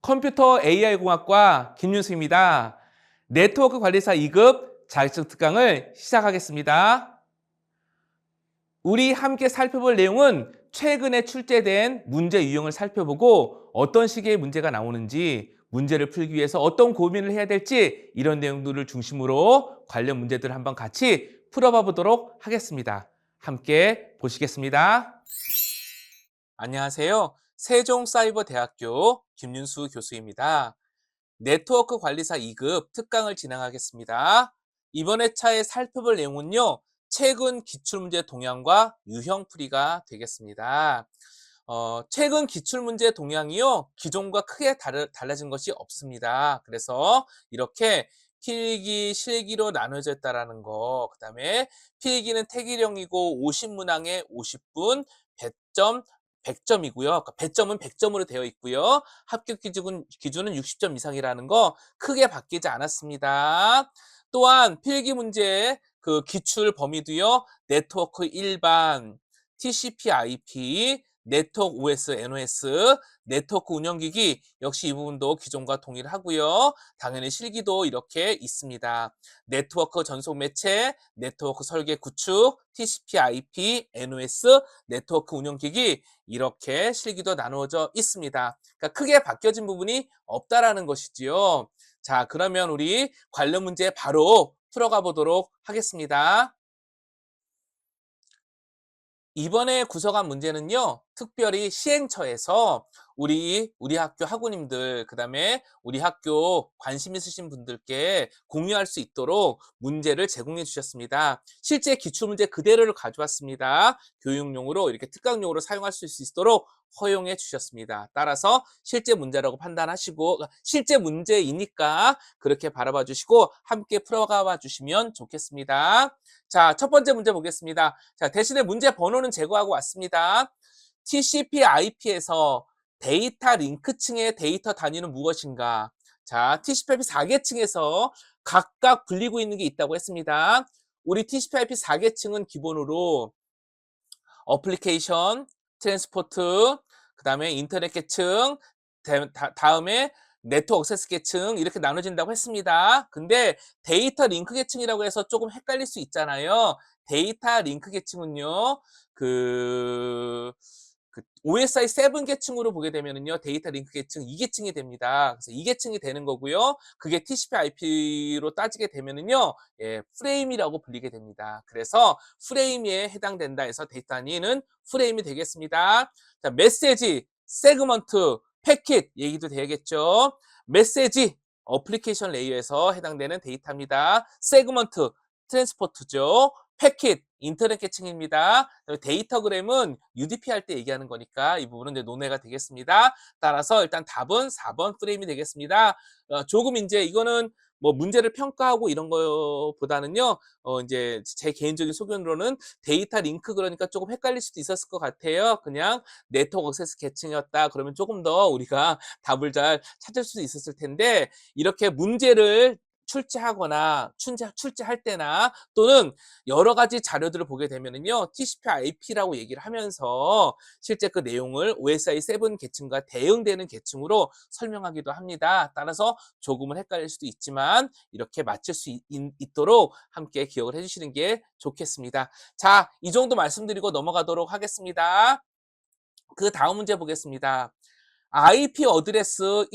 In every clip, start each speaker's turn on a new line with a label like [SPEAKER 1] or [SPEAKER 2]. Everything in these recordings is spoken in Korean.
[SPEAKER 1] 컴퓨터 AI 공학과 김윤수입니다. 네트워크 관리사 2급 자격증 특강을 시작하겠습니다. 우리 함께 살펴볼 내용은 최근에 출제된 문제 유형을 살펴보고 어떤 식의 문제가 나오는지, 문제를 풀기 위해서 어떤 고민을 해야 될지 이런 내용들을 중심으로 관련 문제들을 한번 같이 풀어봐 보도록 하겠습니다. 함께 보시겠습니다. 안녕하세요. 세종사이버대학교 김윤수 교수입니다. 네트워크 관리사 2급 특강을 진행하겠습니다. 이번 회차에 살펴볼 내용은요, 최근 기출문제 동향과 유형풀이가 되겠습니다. 최근 기출문제 동향이요, 기존과 크게 달라진 것이 없습니다. 그래서 이렇게 필기, 실기로 나눠져 있다라는 거, 그 다음에 필기는 태기령이고 50문항에 50분, 배점 100점이고요. 그러니까 배점은 100점으로 되어 있고요. 합격 기준은 60점 이상이라는 거 크게 바뀌지 않았습니다. 또한 필기 문제 그 기출 범위도요. 네트워크 일반, TCP/IP, 네트워크 OS, NOS, 네트워크 운영기기 역시 이 부분도 기존과 동일하고요. 당연히 실기도 이렇게 있습니다. 네트워크 전송 매체, 네트워크 설계 구축, TCP/IP, NOS, 네트워크 운영기기 이렇게 실기도 나누어져 있습니다. 그러니까 크게 바뀌어진 부분이 없다라는 것이지요. 자, 그러면 우리 관련 문제 바로 풀어가 보도록 하겠습니다. 이번에 구성한 문제는요, 특별히 시행처에서 우리 학교 학우님들, 그 다음에 우리 학교 관심 있으신 분들께 공유할 수 있도록 문제를 제공해 주셨습니다. 실제 기출문제 그대로를 가져왔습니다. 교육용으로 이렇게 특강용으로 사용할 수 있도록 허용해 주셨습니다. 따라서 실제 문제라고 판단하시고, 실제 문제이니까 그렇게 바라봐 주시고 함께 풀어가 주시면 좋겠습니다. 자, 첫 번째 문제 보겠습니다. 자, 대신에 문제 번호는 제거하고 왔습니다. TCP/IP에서 데이터 링크층의 데이터 단위는 무엇인가? 자, TCP/IP 4계층에서 각각 불리고 있는 게 있다고 했습니다. 우리 TCP/IP 4계층은 기본으로 어플리케이션, 트랜스포트, 그 다음에 인터넷 계층, 다음에 네트워크 액세스 계층 이렇게 나눠진다고 했습니다. 근데 데이터 링크 계층이라고 해서 조금 헷갈릴 수 있잖아요. 데이터 링크 계층은요, OSI 7 계층으로 보게 되면은요, 데이터 링크 계층 2계층이 됩니다. 그래서 2계층이 되는 거고요. 그게 TCP/IP로 따지게 되면은요, 예, 프레임이라고 불리게 됩니다. 그래서 프레임에 해당된다 해서 데이터 단위는 프레임이 되겠습니다. 자, 메시지, 세그먼트, 패킷 얘기도 되겠죠. 메시지, 어플리케이션 레이어에서 해당되는 데이터입니다. 세그먼트, 트랜스포트죠. 패킷, 인터넷 계층입니다. 데이터그램은 UDP 할 때 얘기하는 거니까 이 부분은 이제 논외가 되겠습니다. 따라서 일단 답은 4번 프레임이 되겠습니다. 조금 이제 이거는 뭐 문제를 평가하고 이런 거보다는요, 이제 제 개인적인 소견으로는 데이터 링크 그러니까 조금 헷갈릴 수도 있었을 것 같아요. 그냥 네트워크 액세스 계층이었다 그러면 조금 더 우리가 답을 잘 찾을 수 있었을 텐데, 이렇게 문제를 출제하거나 출제할 때나 또는 여러 가지 자료들을 보게 되면은요, TCP/IP라고 얘기를 하면서 실제 그 내용을 OSI 7 계층과 대응되는 계층으로 설명하기도 합니다. 따라서 조금은 헷갈릴 수도 있지만 이렇게 맞출 수 있도록 함께 기억을 해주시는 게 좋겠습니다. 자, 이 정도 말씀드리고 넘어가도록 하겠습니다. 그 다음 문제 보겠습니다. IP 어드레스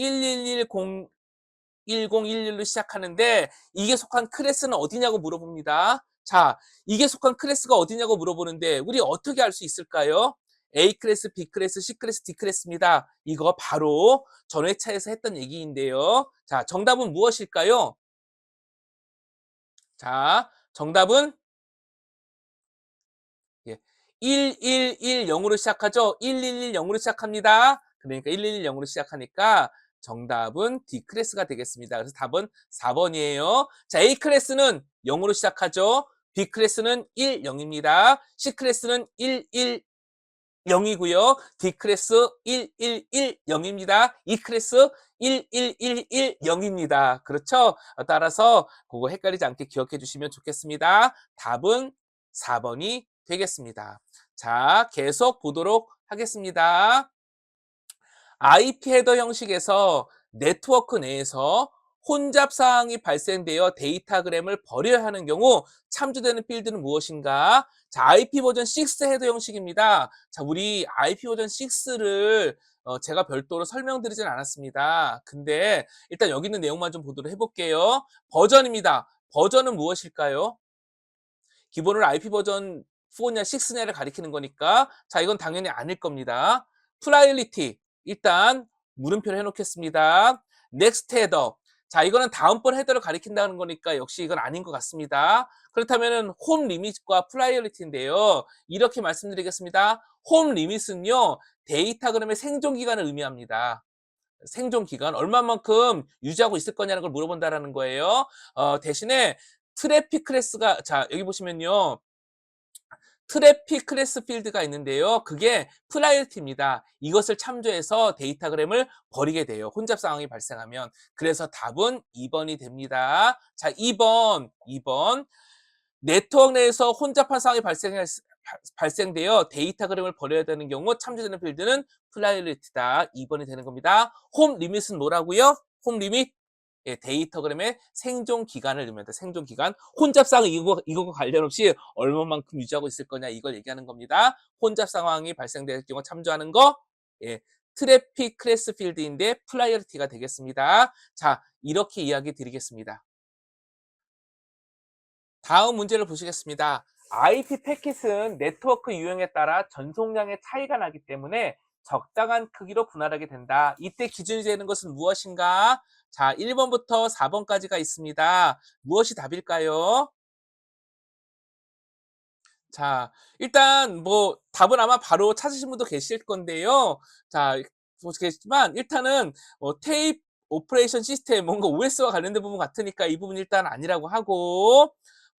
[SPEAKER 1] 1011로 시작하는데 이게 속한 클래스는 어디냐고 물어봅니다. 자, 이게 속한 클래스가 어디냐고 물어보는데 우리 어떻게 알 수 있을까요? A 클래스, B 클래스, C 클래스, D 클래스입니다. 이거 바로 전 회차에서 했던 얘기인데요. 자, 정답은 무엇일까요? 자, 정답은 1110으로 시작하죠. 1110으로 시작합니다. 그러니까 1110으로 시작하니까 정답은 D 클래스가 되겠습니다. 그래서 답은 4번이에요. 자, A 클래스는 0으로 시작하죠. B 클래스는 10입니다. C 클래스는 110이고요. D 클래스 1110입니다. E 클래스 11110입니다. 그렇죠? 따라서 그거 헷갈리지 않게 기억해 주시면 좋겠습니다. 답은 4번이 되겠습니다. 자, 계속 보도록 하겠습니다. IP 헤더 형식에서 네트워크 내에서 혼잡 사항이 발생되어 데이터그램을 버려야 하는 경우 참조되는 필드는 무엇인가? 자, IP 버전 6 헤더 형식입니다. 자, 우리 IP 버전 6를 제가 별도로 설명드리진 않았습니다. 근데 일단 여기 있는 내용만 좀 보도록 해볼게요. 버전입니다. 버전은 무엇일까요? 기본으로 IP 버전 4냐 6냐를 가리키는 거니까 자, 이건 당연히 아닐 겁니다. 프라이어리티 일단 물음표를 해놓겠습니다. 넥스트 헤더 자, 이거는 다음번 헤더를 가리킨다는 거니까 역시 이건 아닌 것 같습니다. 그렇다면은 홈 리밋과 프라이어리티인데요. 이렇게 말씀드리겠습니다. 홈 리밋은요 데이터그램의 생존 기간을 의미합니다. 생존 기간 얼마만큼 유지하고 있을 거냐는 걸 물어본다라는 거예요. 대신에 트래픽 클래스가 자 여기 보시면요. 트래픽 클래스 필드가 있는데요. 그게 프라이어티입니다. 이것을 참조해서 데이터그램을 버리게 돼요. 혼잡 상황이 발생하면. 그래서 답은 2번이 됩니다. 자, 2번. 네트워크 내에서 혼잡한 상황이 발생되어 데이터그램을 버려야 되는 경우 참조되는 필드는 프라이어리티다. 2번이 되는 겁니다. 홈 리밋은 뭐라고요? 홈 리밋 예, 데이터그램의 생존 기간을 의미합니다. 생존 기간. 혼잡 상황 이거과 관련 없이 얼마만큼 유지하고 있을 거냐 이걸 얘기하는 겁니다. 혼잡 상황이 발생될 경우 참조하는 거 예, 트래픽 클래스 필드인데 프라이어리티가 되겠습니다. 자, 이렇게 이야기 드리겠습니다. 다음 문제를 보시겠습니다. IP 패킷은 네트워크 유형에 따라 전송량의 차이가 나기 때문에 적당한 크기로 분할하게 된다. 이때 기준이 되는 것은 무엇인가? 자, 1번부터 4번까지가 있습니다. 무엇이 답일까요? 자, 일단 뭐 답은 아마 바로 찾으신 분도 계실 건데요. 자, 보시겠지만 일단은 테이프 오퍼레이션 시스템 뭔가 OS와 관련된 부분 같으니까 이 부분 일단 아니라고 하고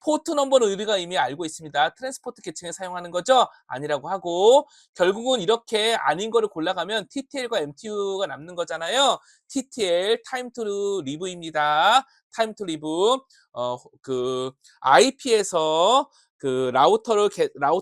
[SPEAKER 1] 포트 넘버는 우리가 이미 알고 있습니다. 트랜스포트 계층에 사용하는 거죠? 아니라고 하고 결국은 이렇게 아닌 거를 골라가면 TTL과 MTU가 남는 거잖아요. TTL 타임 투 리브입니다. 타임 투 리브 그 IP에서 그 라우터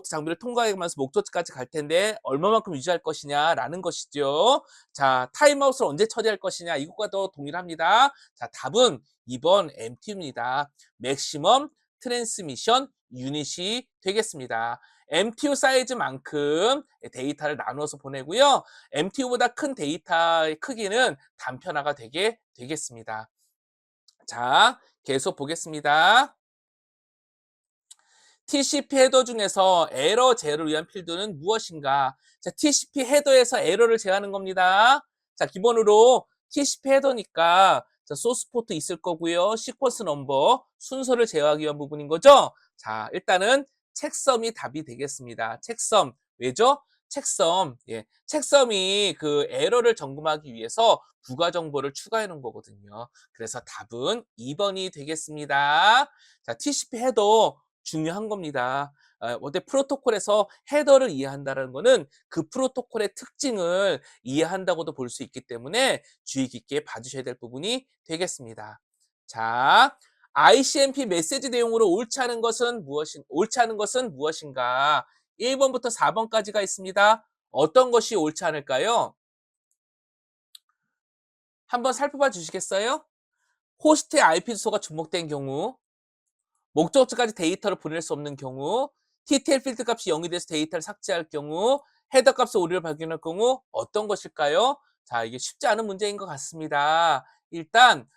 [SPEAKER 1] 장비를 통과하면서 목적지까지 갈 텐데 얼마만큼 유지할 것이냐라는 것이죠. 자, 타임아웃을 언제 처리할 것이냐 이것과도 동일합니다. 자, 답은 2번 MTU입니다. 맥시멈 트랜스미션 유닛이 되겠습니다. MTU 사이즈만큼 데이터를 나누어서 보내고요. MTU보다 큰 데이터의 크기는 단편화가 되게 되겠습니다. 자, 계속 보겠습니다. TCP 헤더 중에서 에러 제어를 위한 필드는 무엇인가? 자, TCP 헤더에서 에러를 제어하는 겁니다. 자, 기본으로 TCP 헤더니까 자, 소스 포트 있을 거고요. 시퀀스 넘버 순서를 제어하기 위한 부분인 거죠. 자, 일단은 책섬이 답이 되겠습니다. 책섬 왜죠? 책섬 예, 책섬이 그 에러를 점검하기 위해서 부가 정보를 추가해 놓은 거거든요. 그래서 답은 2번이 되겠습니다. 자, TCP 헤더 중요한 겁니다. 어때 프로토콜에서 헤더를 이해한다는 거는 그 프로토콜의 특징을 이해한다고도 볼 수 있기 때문에 주의 깊게 봐주셔야 될 부분이 되겠습니다. 자, ICMP 메시지 내용으로 옳지 않은 것은 무엇인가? 1번부터 4번까지가 있습니다. 어떤 것이 옳지 않을까요? 한번 살펴봐 주시겠어요? 호스트의 IP 주소가 중복된 경우, 목적지까지 데이터를 보낼 수 없는 경우, TTL 필드 값이 0이 돼서 데이터를 삭제할 경우, 헤더 값의 오류를 발견할 경우 어떤 것일까요? 자, 이게 쉽지 않은 문제인 것 같습니다. 일단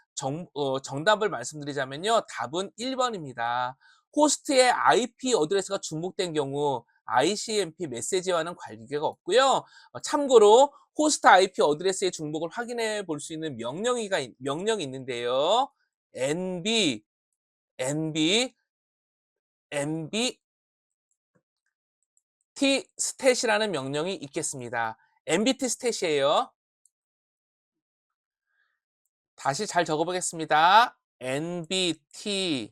[SPEAKER 1] 정답을 말씀드리자면요. 답은 1번입니다. 호스트의 IP 어드레스가 중복된 경우 ICMP 메시지와는 관계가 없고요. 참고로 호스트 IP 어드레스의 중복을 확인해 볼 수 있는 명령이 있는데요. NB MBT 스탯이라는 명령이 있겠습니다. MBT 스탯이에요. 다시 잘 적어보겠습니다. NBT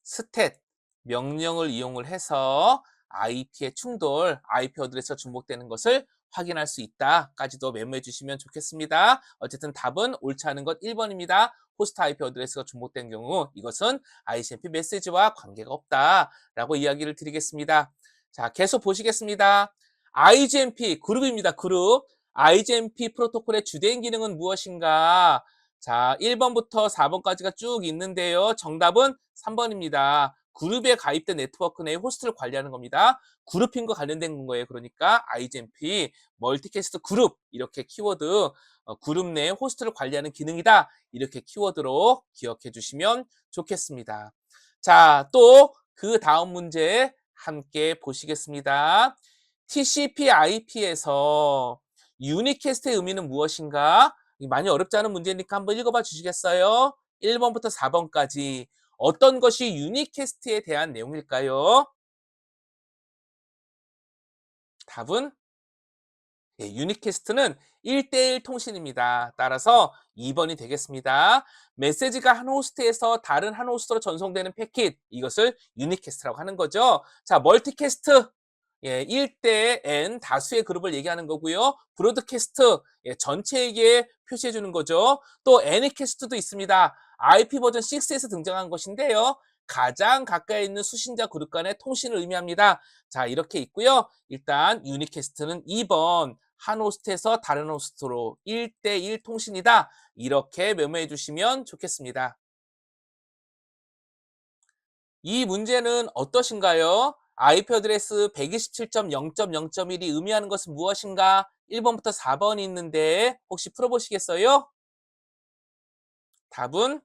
[SPEAKER 1] 스탯 명령을 이용을 해서 IP의 충돌, IP 어드레스가 중복되는 것을 확인할 수 있다까지도 메모해 주시면 좋겠습니다. 어쨌든 답은 옳지 않은 것 1번입니다. 호스트 IP 어드레스가 중복된 경우 이것은 ICMP 메시지와 관계가 없다라고 이야기를 드리겠습니다. 자, 계속 보시겠습니다. IGMP 그룹입니다. 그룹. IGMP 프로토콜의 주된 기능은 무엇인가? 자, 1번부터 4번까지가 쭉 있는데요. 정답은 3번입니다. 그룹에 가입된 네트워크 내의 호스트를 관리하는 겁니다. 그룹핑과 관련된 거예요. 그러니까 IGMP, 멀티캐스트 그룹 이렇게 키워드 그룹 내 호스트를 관리하는 기능이다. 이렇게 키워드로 기억해 주시면 좋겠습니다. 자, 또 그 다음 문제 함께 보시겠습니다. TCP/IP에서 유니캐스트의 의미는 무엇인가? 많이 어렵지 않은 문제니까 한번 읽어봐 주시겠어요? 1번부터 4번까지 어떤 것이 유니캐스트에 대한 내용일까요? 답은 유니캐스트는 1대1 통신입니다. 따라서 2번이 되겠습니다. 메시지가 한 호스트에서 다른 한 호스트로 전송되는 패킷, 이것을 유니캐스트라고 하는 거죠. 자, 멀티캐스트, 1대 n 다수의 그룹을 얘기하는 거고요. 브로드캐스트, 전체에게 표시해 주는 거죠. 또 애니캐스트도 있습니다. IP 버전 6에서 등장한 것인데요. 가장 가까이 있는 수신자 그룹 간의 통신을 의미합니다. 자, 이렇게 있고요. 일단 유니캐스트는 2번 한 호스트에서 다른 호스트로 1대1 통신이다. 이렇게 메모해 주시면 좋겠습니다. 이 문제는 어떠신가요? IP 어드레스 127.0.0.1이 의미하는 것은 무엇인가? 1번부터 4번이 있는데 혹시 풀어보시겠어요? 답은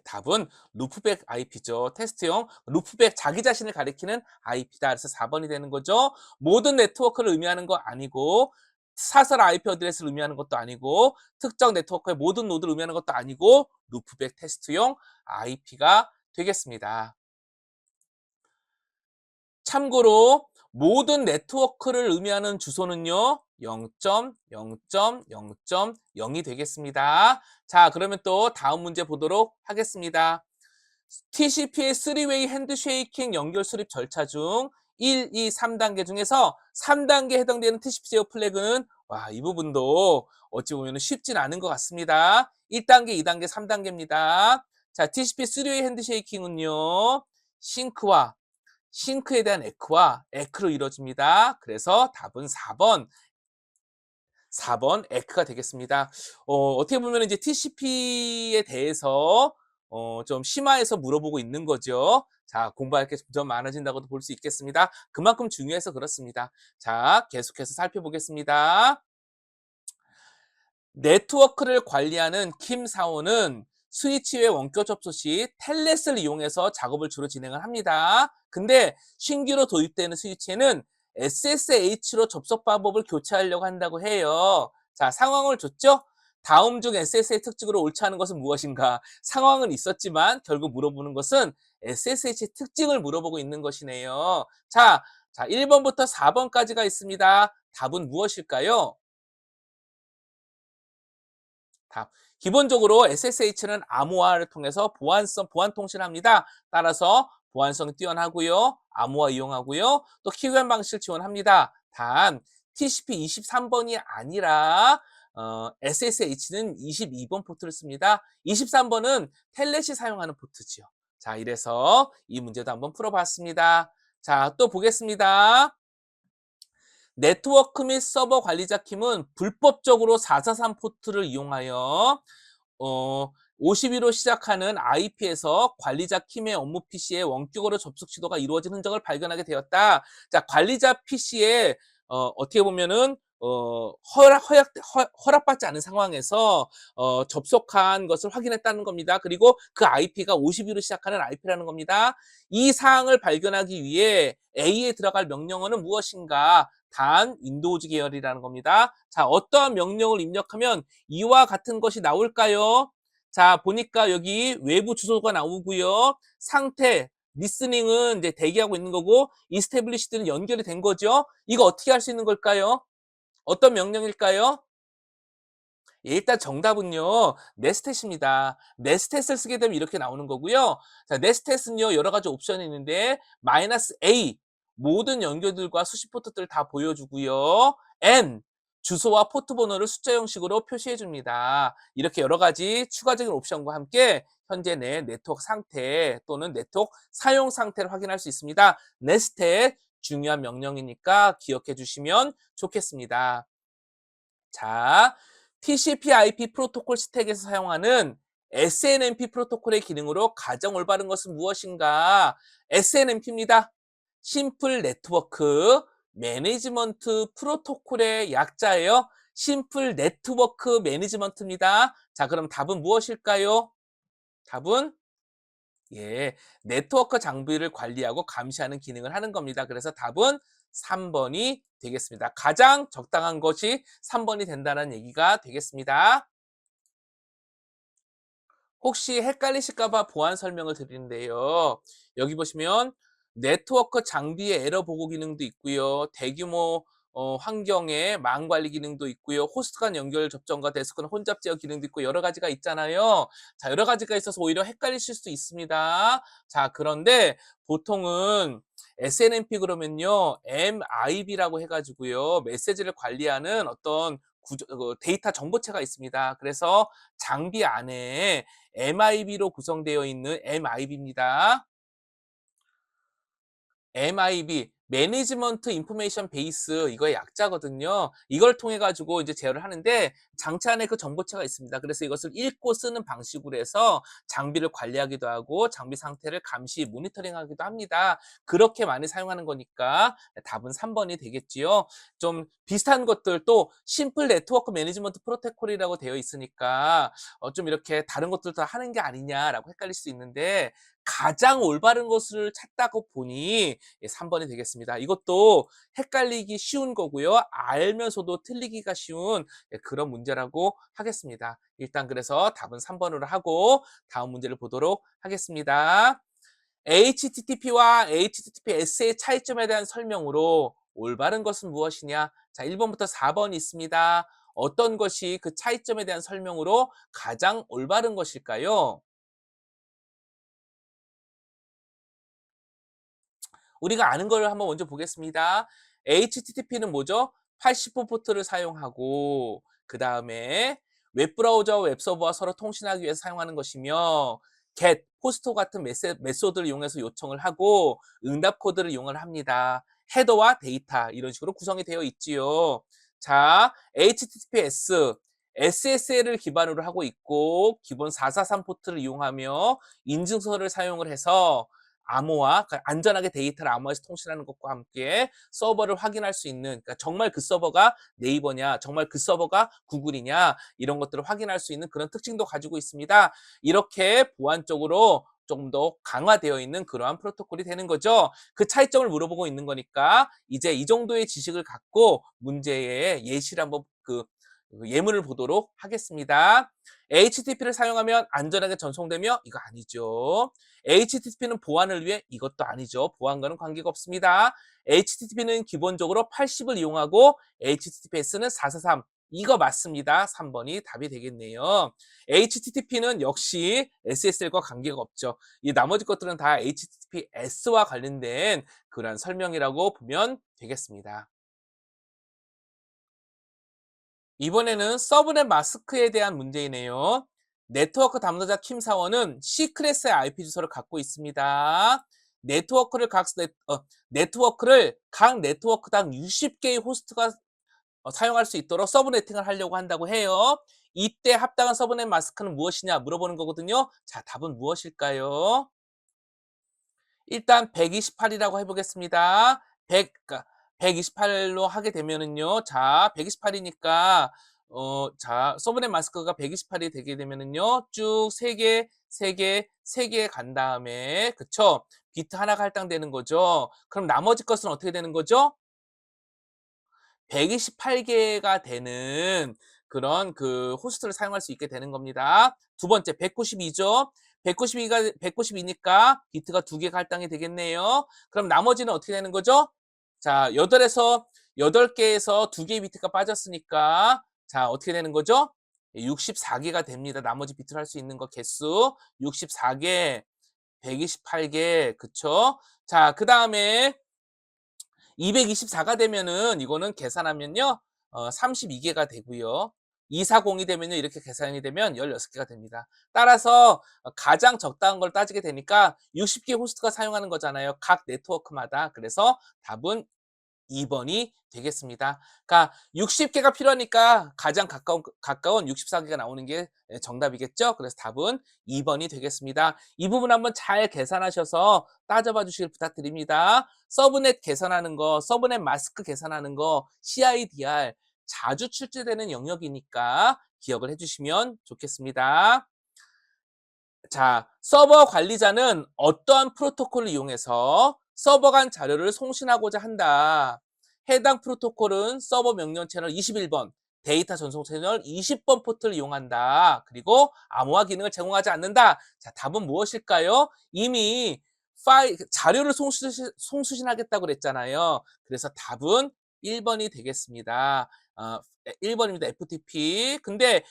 [SPEAKER 1] 답은 루프백 IP죠. 테스트용 루프백 자기 자신을 가리키는 IP다. 그래서 4번이 되는 거죠. 모든 네트워크를 의미하는 거 아니고 사설 IP 어드레스를 의미하는 것도 아니고 특정 네트워크의 모든 노드를 의미하는 것도 아니고 루프백 테스트용 IP가 되겠습니다. 참고로 모든 네트워크를 의미하는 주소는요. 0.0.0.0이 되겠습니다. 자, 그러면 또 다음 문제 보도록 하겠습니다. TCP의 3웨이 핸드쉐이킹 연결 수립 절차 중 1, 2, 3단계 중에서 3단계에 해당되는 TCP 제어 플래그는 이 부분도 어찌 보면 쉽진 않은 것 같습니다. 1단계, 2단계, 3단계입니다. 자, TCP 3웨이 핸드쉐이킹은요. 싱크에 대한 에크와 에크로 이루어집니다. 그래서 답은 4번 에크가 되겠습니다. 어떻게 보면 이제 TCP에 대해서 좀 심화해서 물어보고 있는 거죠. 자, 공부할 게 점점 많아진다고도 볼 수 있겠습니다. 그만큼 중요해서 그렇습니다. 자, 계속해서 살펴보겠습니다. 네트워크를 관리하는 킴 사원은 스위치의 원격 접속 시 텔넷을 이용해서 작업을 주로 진행을 합니다. 근데 신규로 도입되는 스위치에는 SSH로 접속 방법을 교체하려고 한다고 해요. 자, 상황을 줬죠? 다음 중 SSH 특징으로 옳지 않은 것은 무엇인가? 상황은 있었지만 결국 물어보는 것은 SSH 특징을 물어보고 있는 것이네요. 자, 1번부터 4번까지가 있습니다. 답은 무엇일까요? 답. 기본적으로 SSH는 암호화를 통해서 보안 통신을 합니다. 따라서 보안성이 뛰어나고요. 암호화 이용하고요. 또 키교환 방식을 지원합니다. 단 TCP 23번이 아니라 SSH는 22번 포트를 씁니다. 23번은 텔넷이 사용하는 포트지요. 자, 이래서 이 문제도 한번 풀어봤습니다. 자, 또 보겠습니다. 네트워크 및 서버 관리자 킴은 불법적으로 443 포트를 이용하여 52로 시작하는 IP에서 관리자 킴의 업무 PC에 원격으로 접속 시도가 이루어진 흔적을 발견하게 되었다. 자, 관리자 PC에 어떻게 보면은 허락받지 않은 상황에서 접속한 것을 확인했다는 겁니다. 그리고 그 IP가 52로 시작하는 IP라는 겁니다. 이 사항을 발견하기 위해 A에 들어갈 명령어는 무엇인가? 단 윈도우즈 계열이라는 겁니다. 자, 어떠한 명령을 입력하면 이와 같은 것이 나올까요? 자, 보니까 여기 외부 주소가 나오고요. 상태, 리스닝은 이제 대기하고 있는 거고, 이스태블리시드는 연결이 된 거죠. 이거 어떻게 할 수 있는 걸까요? 어떤 명령일까요? 일단 정답은요. 네스텟입니다. 네스텟을 쓰게 되면 이렇게 나오는 거고요. 자, 네스텟은요. 여러 가지 옵션이 있는데 -A 모든 연결들과 수식 포트들을 다 보여주고요. N 주소와 포트 번호를 숫자 형식으로 표시해 줍니다. 이렇게 여러 가지 추가적인 옵션과 함께 현재 내 네트워크 상태 또는 네트워크 사용 상태를 확인할 수 있습니다. 네스텟 중요한 명령이니까 기억해 주시면 좋겠습니다. 자, TCP/IP 프로토콜 스택에서 사용하는 SNMP 프로토콜의 기능으로 가장 올바른 것은 무엇인가? SNMP입니다. 심플 네트워크 매니지먼트 프로토콜의 약자예요. 심플 네트워크 매니지먼트입니다. 자, 그럼 답은 무엇일까요? 답은 예, 네트워크 장비를 관리하고 감시하는 기능을 하는 겁니다. 그래서 답은 3번이 되겠습니다. 가장 적당한 것이 3번이 된다는 얘기가 되겠습니다. 혹시 헷갈리실까 봐 보안 설명을 드리는데요. 여기 보시면 네트워크 장비의 에러 보고 기능도 있고요. 대규모 환경의 망 관리 기능도 있고요. 호스트 간 연결 접점과 데스크는 혼잡 제어 기능도 있고 여러 가지가 있잖아요. 자, 여러 가지가 있어서 오히려 헷갈리실 수도 있습니다. 자, 그런데 보통은 SNMP 그러면요. MIB라고 해가지고요. 메시지를 관리하는 어떤 데이터 정보체가 있습니다. 그래서 장비 안에 MIB로 구성되어 있는 MIB입니다. MIB 매니지먼트 인포메이션 베이스 이거의 약자거든요. 이걸 통해 가지고 이제 제어를 하는데 장치 안에 그 정보체가 있습니다. 그래서 이것을 읽고 쓰는 방식으로 해서 장비를 관리하기도 하고 장비 상태를 감시 모니터링하기도 합니다. 그렇게 많이 사용하는 거니까 답은 3번이 되겠지요. 좀 비슷한 것들 또 심플 네트워크 매니지먼트 프로토콜이라고 되어 있으니까 좀 이렇게 다른 것들 다 하는 게 아니냐라고 헷갈릴 수 있는데 가장 올바른 것을 찾다고 보니 3번이 되겠습니다. 이것도 헷갈리기 쉬운 거고요. 알면서도 틀리기가 쉬운 그런 문제라고 하겠습니다. 일단 그래서 답은 3번으로 하고 다음 문제를 보도록 하겠습니다. HTTP와 HTTPS의 차이점에 대한 설명으로 올바른 것은 무엇이냐? 자, 1번부터 4번이 있습니다. 어떤 것이 그 차이점에 대한 설명으로 가장 올바른 것일까요? 우리가 아는 걸 한번 먼저 보겠습니다. HTTP는 뭐죠? 80호 포트를 사용하고 그 다음에 웹브라우저와 웹서버와 서로 통신하기 위해서 사용하는 것이며 get, 포스트 같은 메소드를 이용해서 요청을 하고 응답 코드를 이용을 합니다. 헤더와 데이터 이런 식으로 구성이 되어 있지요. 자, HTTPS SSL을 기반으로 하고 있고 기본 443 포트를 이용하며 인증서를 사용을 해서 암호화, 그러니까 안전하게 데이터를 암호화해서 통신하는 것과 함께 서버를 확인할 수 있는, 그러니까 정말 그 서버가 네이버냐, 정말 그 서버가 구글이냐, 이런 것들을 확인할 수 있는 그런 특징도 가지고 있습니다. 이렇게 보안적으로 조금 더 강화되어 있는 그러한 프로토콜이 되는 거죠. 그 차이점을 물어보고 있는 거니까 이제 이 정도의 지식을 갖고 문제의 예시를 한번 예문을 보도록 하겠습니다. HTTP를 사용하면 안전하게 전송되며 이거 아니죠. HTTP는 보안을 위해 이것도 아니죠. 보안과는 관계가 없습니다. HTTP는 기본적으로 80을 이용하고 HTTPS는 443. 이거 맞습니다. 3번이 답이 되겠네요. HTTP는 역시 SSL과 관계가 없죠. 이 나머지 것들은 다 HTTPS와 관련된 그런 설명이라고 보면 되겠습니다. 이번에는 서브넷 마스크에 대한 문제이네요. 네트워크 담당자 킴 사원은 C클래스의 IP 주소를 갖고 있습니다. 네트워크를 각 네트워크당 60개의 호스트가 사용할 수 있도록 서브네팅을 하려고 한다고 해요. 이때 합당한 서브넷 마스크는 무엇이냐 물어보는 거거든요. 자, 답은 무엇일까요? 일단 128이라고 해보겠습니다. 128로 하게 되면은요. 자, 128이니까 자, 서브넷 마스크가 128이 되게 되면은요. 쭉 3개, 3개, 3개 간 다음에 그쵸? 비트 하나가 할당되는 거죠. 그럼 나머지 것은 어떻게 되는 거죠? 128개가 되는 그런 그 호스트를 사용할 수 있게 되는 겁니다. 두 번째 192죠. 192니까 비트가 2개가 할당이 되겠네요. 그럼 나머지는 어떻게 되는 거죠? 자, 8개에서 2개의 비트가 빠졌으니까 자, 어떻게 되는 거죠? 64개가 됩니다. 나머지 비트를 할 수 있는 거 개수 64개, 128개, 그쵸? 자, 그 다음에 224가 되면은 이거는 계산하면요. 32개가 되고요. 240이 되면요. 이렇게 계산이 되면 16개가 됩니다. 따라서 가장 적당한 걸 따지게 되니까 60개 호스트가 사용하는 거잖아요. 각 네트워크마다. 그래서 답은 2번이 되겠습니다. 그러니까 60개가 필요하니까 가장 가까운 64개가 나오는 게 정답이겠죠? 그래서 답은 2번이 되겠습니다. 이 부분 한번 잘 계산하셔서 따져봐 주시길 부탁드립니다. 서브넷 계산하는 거, 서브넷 마스크 계산하는 거, CIDR 자주 출제되는 영역이니까 기억을 해주시면 좋겠습니다. 자, 서버 관리자는 어떠한 프로토콜을 이용해서 서버 간 자료를 송신하고자 한다. 해당 프로토콜은 서버 명령 채널 21번, 데이터 전송 채널 20번 포트를 이용한다. 그리고 암호화 기능을 제공하지 않는다. 자, 답은 무엇일까요? 이미 자료를 송수신하겠다고 그랬잖아요. 그래서 답은 1번이 되겠습니다. 1번입니다. FTP. 근데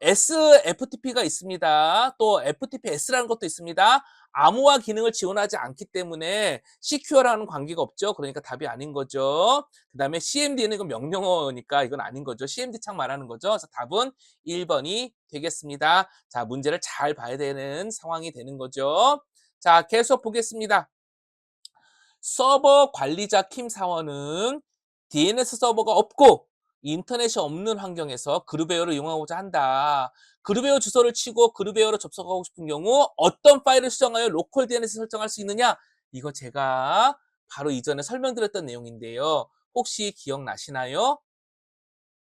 [SPEAKER 1] SFTP가 있습니다. 또 FTP-S라는 것도 있습니다. 암호화 기능을 지원하지 않기 때문에 CQR라는 관계가 없죠. 그러니까 답이 아닌 거죠. 그 다음에 CMD는 이건 명령어니까 이건 아닌 거죠. CMD 창 말하는 거죠. 그래서 답은 1번이 되겠습니다. 자, 문제를 잘 봐야 되는 상황이 되는 거죠. 자, 계속 보겠습니다. 서버 관리자 킴 사원은 DNS 서버가 없고 인터넷이 없는 환경에서 그룹웨어를 이용하고자 한다. 그룹웨어 주소를 치고 그룹웨어로 접속하고 싶은 경우 어떤 파일을 수정하여 로컬 DNS 설정할 수 있느냐? 이거 제가 바로 이전에 설명드렸던 내용인데요. 혹시 기억나시나요?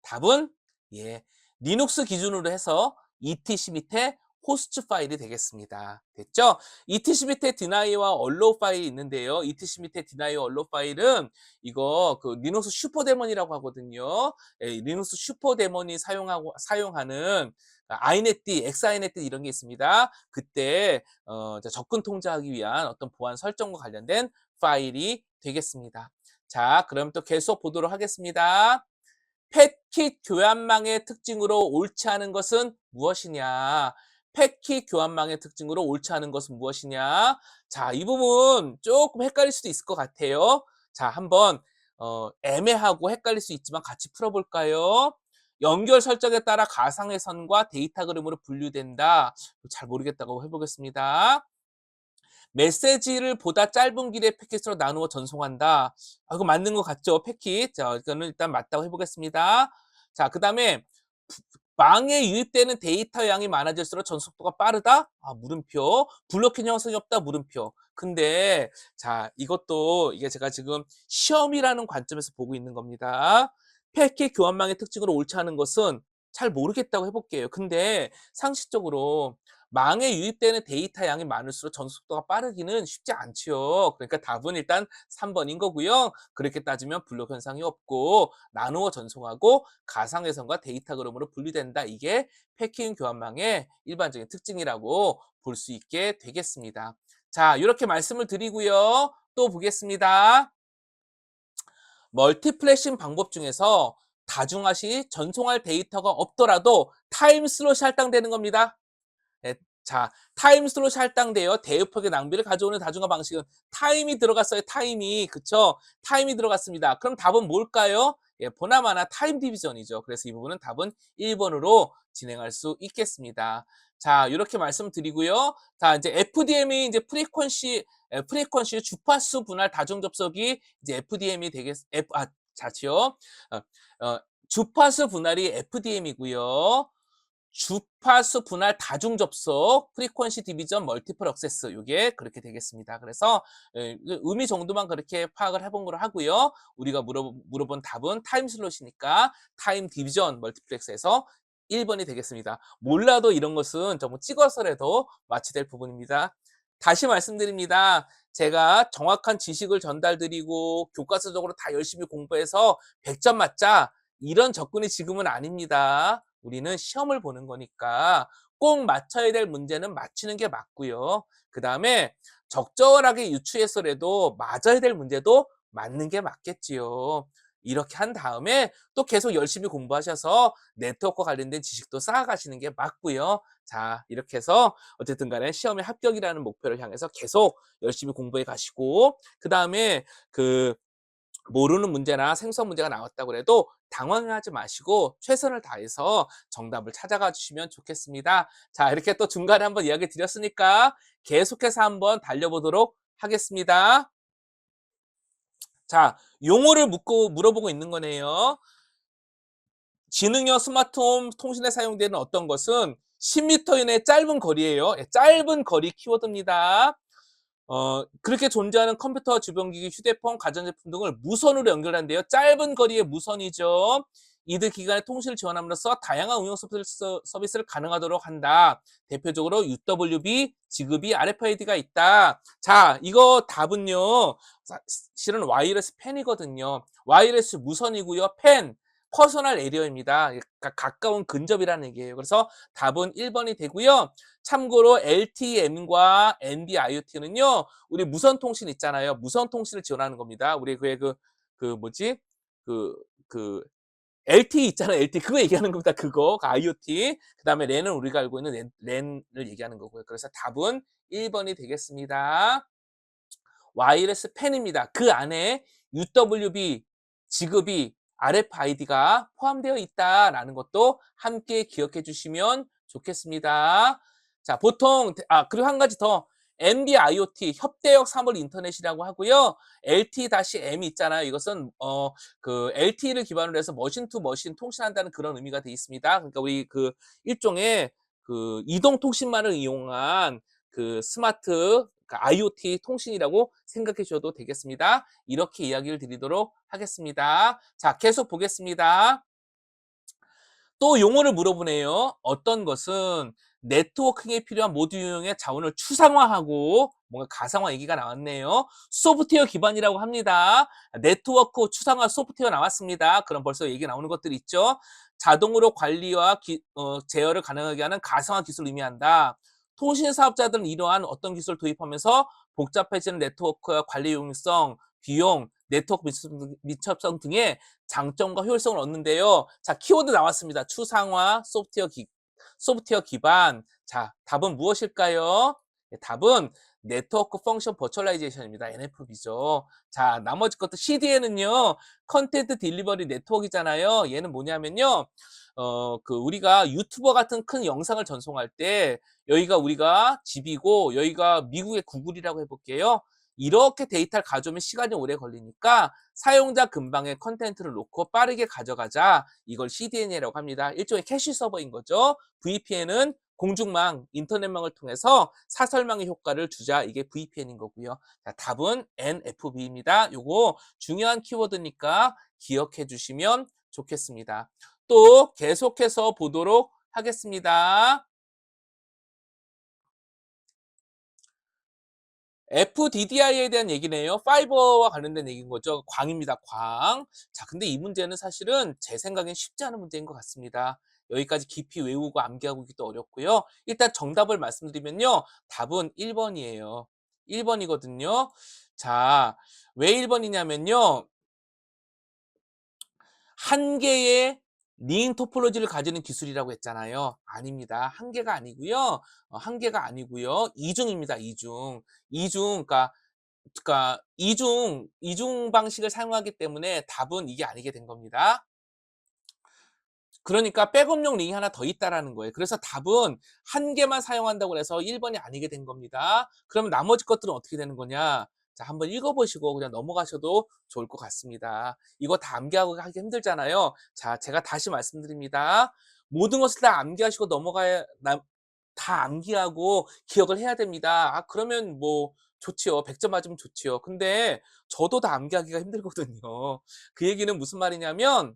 [SPEAKER 1] 답은 예, 리눅스 기준으로 해서 etc 밑에 호스트 파일이 되겠습니다. 됐죠? etc 밑에 deni와 allow 파일이 있는데요. etc 밑에 deni와 allow 파일은 이거 그 리눅스 슈퍼데몬이라고 하거든요. 예, 리눅스 슈퍼데몬이 사용하는 iNetD, XINetD 이런 게 있습니다. 그때 접근 통제하기 위한 어떤 보안 설정과 관련된 파일이 되겠습니다. 자, 그럼 또 계속 보도록 하겠습니다. 패킷 교환망의 특징으로 옳지 않은 것은 무엇이냐? 패킷 교환망의 특징으로 옳지 않은 것은 무엇이냐? 자, 이 부분 조금 헷갈릴 수도 있을 것 같아요. 자, 한번 애매하고 헷갈릴 수 있지만 같이 풀어볼까요? 연결 설정에 따라 가상의 선과 데이터 그램으로 분류된다. 잘 모르겠다고 해보겠습니다. 메시지를 보다 짧은 길의 패킷으로 나누어 전송한다. 아, 이거 맞는 것 같죠? 패킷. 자, 이거는 일단 맞다고 해보겠습니다. 자, 그 다음에 망에 유입되는 데이터 양이 많아질수록 전속도가 빠르다? 아, 물음표. 블로킹 형성이 없다? 물음표. 근데 자, 이것도 이게 제가 지금 시험이라는 관점에서 보고 있는 겁니다. 패킷 교환망의 특징으로 옳지 않은 것은 잘 모르겠다고 해볼게요. 근데 상식적으로 망에 유입되는 데이터 양이 많을수록 전속도가 빠르기는 쉽지 않지요. 그러니까 답은 일단 3번인 거고요. 그렇게 따지면 블록 현상이 없고 나누어 전송하고 가상외선과 데이터 그램으로 분리된다. 이게 패킹 교환망의 일반적인 특징이라고 볼 수 있게 되겠습니다. 자, 이렇게 말씀을 드리고요. 또 보겠습니다. 멀티플래싱 방법 중에서 다중화 시 전송할 데이터가 없더라도 타임 슬롯이 할당되는 겁니다. 네, 자, 타임 슬롯이 할당되어 대역폭의 낭비를 가져오는 다중화 방식은 타임이 들어갔어요. 타임이. 그쵸? 타임이 들어갔습니다. 그럼 답은 뭘까요? 예, 보나마나 타임 디비전이죠. 그래서 이 부분은 답은 1번으로 진행할 수 있겠습니다. 자, 이렇게 말씀드리고요. 자, 이제 FDM이 이제 프리퀀시 주파수 분할 다중 접속이 이제 FDM이 자치요. 주파수 분할이 FDM이고요. 주파수 분할 다중 접속, 프리퀀시 디비전 멀티플 액세스 이게 그렇게 되겠습니다. 그래서 의미 정도만 그렇게 파악을 해본 거로 하고요. 우리가 물어본 답은 타임 슬롯이니까 타임 디비전 멀티플렉스에서 1번이 되겠습니다. 몰라도 이런 것은 정말 찍어서라도 마치될 부분입니다. 다시 말씀드립니다. 제가 정확한 지식을 전달드리고 교과서적으로 다 열심히 공부해서 100점 맞자 이런 접근이 지금은 아닙니다. 우리는 시험을 보는 거니까 꼭 맞춰야 될 문제는 맞추는 게 맞고요. 그 다음에 적절하게 유추해서라도 맞아야 될 문제도 맞는 게 맞겠지요. 이렇게 한 다음에 또 계속 열심히 공부하셔서 네트워크 관련된 지식도 쌓아가시는 게 맞고요. 자, 이렇게 해서 어쨌든 간에 시험에 합격이라는 목표를 향해서 계속 열심히 공부해 가시고 그 다음에 모르는 문제나 생성 문제가 나왔다고 해도 당황하지 마시고 최선을 다해서 정답을 찾아가 주시면 좋겠습니다. 자, 이렇게 또 중간에 한번 이야기 드렸으니까 계속해서 한번 달려보도록 하겠습니다. 자, 용어를 묻고 물어보고 있는 거네요. 지능형 스마트홈 통신에 사용되는 어떤 것은 10m 이내 짧은 거리예요. 예, 짧은 거리 키워드입니다. 그렇게 존재하는 컴퓨터, 주변기기, 휴대폰, 가전제품 등을 무선으로 연결한대요. 짧은 거리의 무선이죠. 이들 기간의 통신을 지원함으로써 다양한 응용 서비스를 가능하도록 한다. 대표적으로 UWB, 지급이 RFID가 있다. 자, 이거 답은요. 실은 와이어리스 펜이거든요. 와이어리스 무선이고요. 펜, 퍼스널 에리어입니다. 그러니까 가까운 근접이라는 얘기예요. 그래서 답은 1번이 되고요. 참고로 LTM과 NB-IoT는요. 우리 무선 통신 있잖아요. 무선 통신을 지원하는 겁니다. 우리 그 뭐지? 그 그 LTE 있잖아요. LTE 그거 얘기하는 겁니다. 그거 IoT. 그다음에 랜은 우리가 알고 있는 랜을 얘기하는 거고요. 그래서 답은 1번이 되겠습니다. 와이어리스 펜입니다. 그 안에 UWB, 지급이, RFID가 포함되어 있다라는 것도 함께 기억해 주시면 좋겠습니다. 자, 보통 그리고 한 가지 더 NB-IoT 협대역 사물 인터넷이라고 하고요. LTE-M이 있잖아요. 이것은 그 LTE를 기반으로 해서 머신 투 머신 통신한다는 그런 의미가 되어 있습니다. 그러니까 우리 그 일종의 그 이동 통신망을 이용한 그 스마트 IoT 통신이라고 생각해 주셔도 되겠습니다. 이렇게 이야기를 드리도록 하겠습니다. 자, 계속 보겠습니다. 또 용어를 물어보네요. 어떤 것은 네트워킹에 필요한 모듈 유형의 자원을 추상화하고 뭔가 가상화 얘기가 나왔네요. 소프트웨어 기반이라고 합니다. 네트워크 추상화 소프트웨어 나왔습니다. 그럼 벌써 얘기 나오는 것들이 있죠. 자동으로 관리와 제어를 가능하게 하는 가상화 기술을 의미한다. 통신 사업자들은 이러한 어떤 기술을 도입하면서 복잡해지는 네트워크와 관리 용이성, 비용, 네트워크 밀접성 등의 장점과 효율성을 얻는데요. 자, 키워드 나왔습니다. 추상화, 소프트웨어 기반. 자, 답은 무엇일까요? 네, 답은 네트워크 펑션 버추얼라이제이션입니다. NFV죠. 자, 나머지 것도 CDN은요. 컨텐트 딜리버리 네트워크이잖아요. 얘는 뭐냐면요. 우리가 유튜버 같은 큰 영상을 전송할 때 여기가 우리가 집이고 여기가 미국의 구글이라고 해볼게요. 이렇게 데이터를 가져오면 시간이 오래 걸리니까 사용자 근방에 컨텐츠를 놓고 빠르게 가져가자. 이걸 CDN이라고 합니다. 일종의 캐시 서버인 거죠. VPN은 공중망, 인터넷망을 통해서 사설망의 효과를 주자. 이게 VPN인 거고요. 자, 답은 NFV입니다. 요거 중요한 키워드니까 기억해 주시면 좋겠습니다. 또 계속해서 보도록 하겠습니다. FDDI에 대한 얘기네요. 파이버와 관련된 얘기인 거죠. 광입니다. 광. 자, 근데 이 문제는 사실은 제 생각엔 쉽지 않은 문제인 것 같습니다. 여기까지 깊이 외우고 암기하고 있기도 어렵고요. 일단 정답을 말씀드리면요. 답은 1번이에요. 1번이거든요. 자, 왜 1번이냐면요. 한 개의 링 토폴로지를 가지는 기술이라고 했잖아요. 아닙니다. 한 개가 아니고요. 한 개가 아니고요. 이중입니다. 이중. 이중, 그러니까 이중 방식을 사용하기 때문에 답은 이게 아니게 된 겁니다. 그러니까 백업용 링이 하나 더 있다라는 거예요. 그래서 답은 한 개만 사용한다고 해서 1번이 아니게 된 겁니다. 그러면 나머지 것들은 어떻게 되는 거냐? 자, 한번 읽어보시고 그냥 넘어가셔도 좋을 것 같습니다. 이거 다 암기하고 하기 힘들잖아요. 자, 제가 다시 말씀드립니다. 모든 것을 다 암기하시고 다 암기하고 기억을 해야 됩니다. 그러면 뭐 좋지요. 100점 맞으면 좋지요. 근데 저도 다 암기하기가 힘들거든요. 그 얘기는 무슨 말이냐면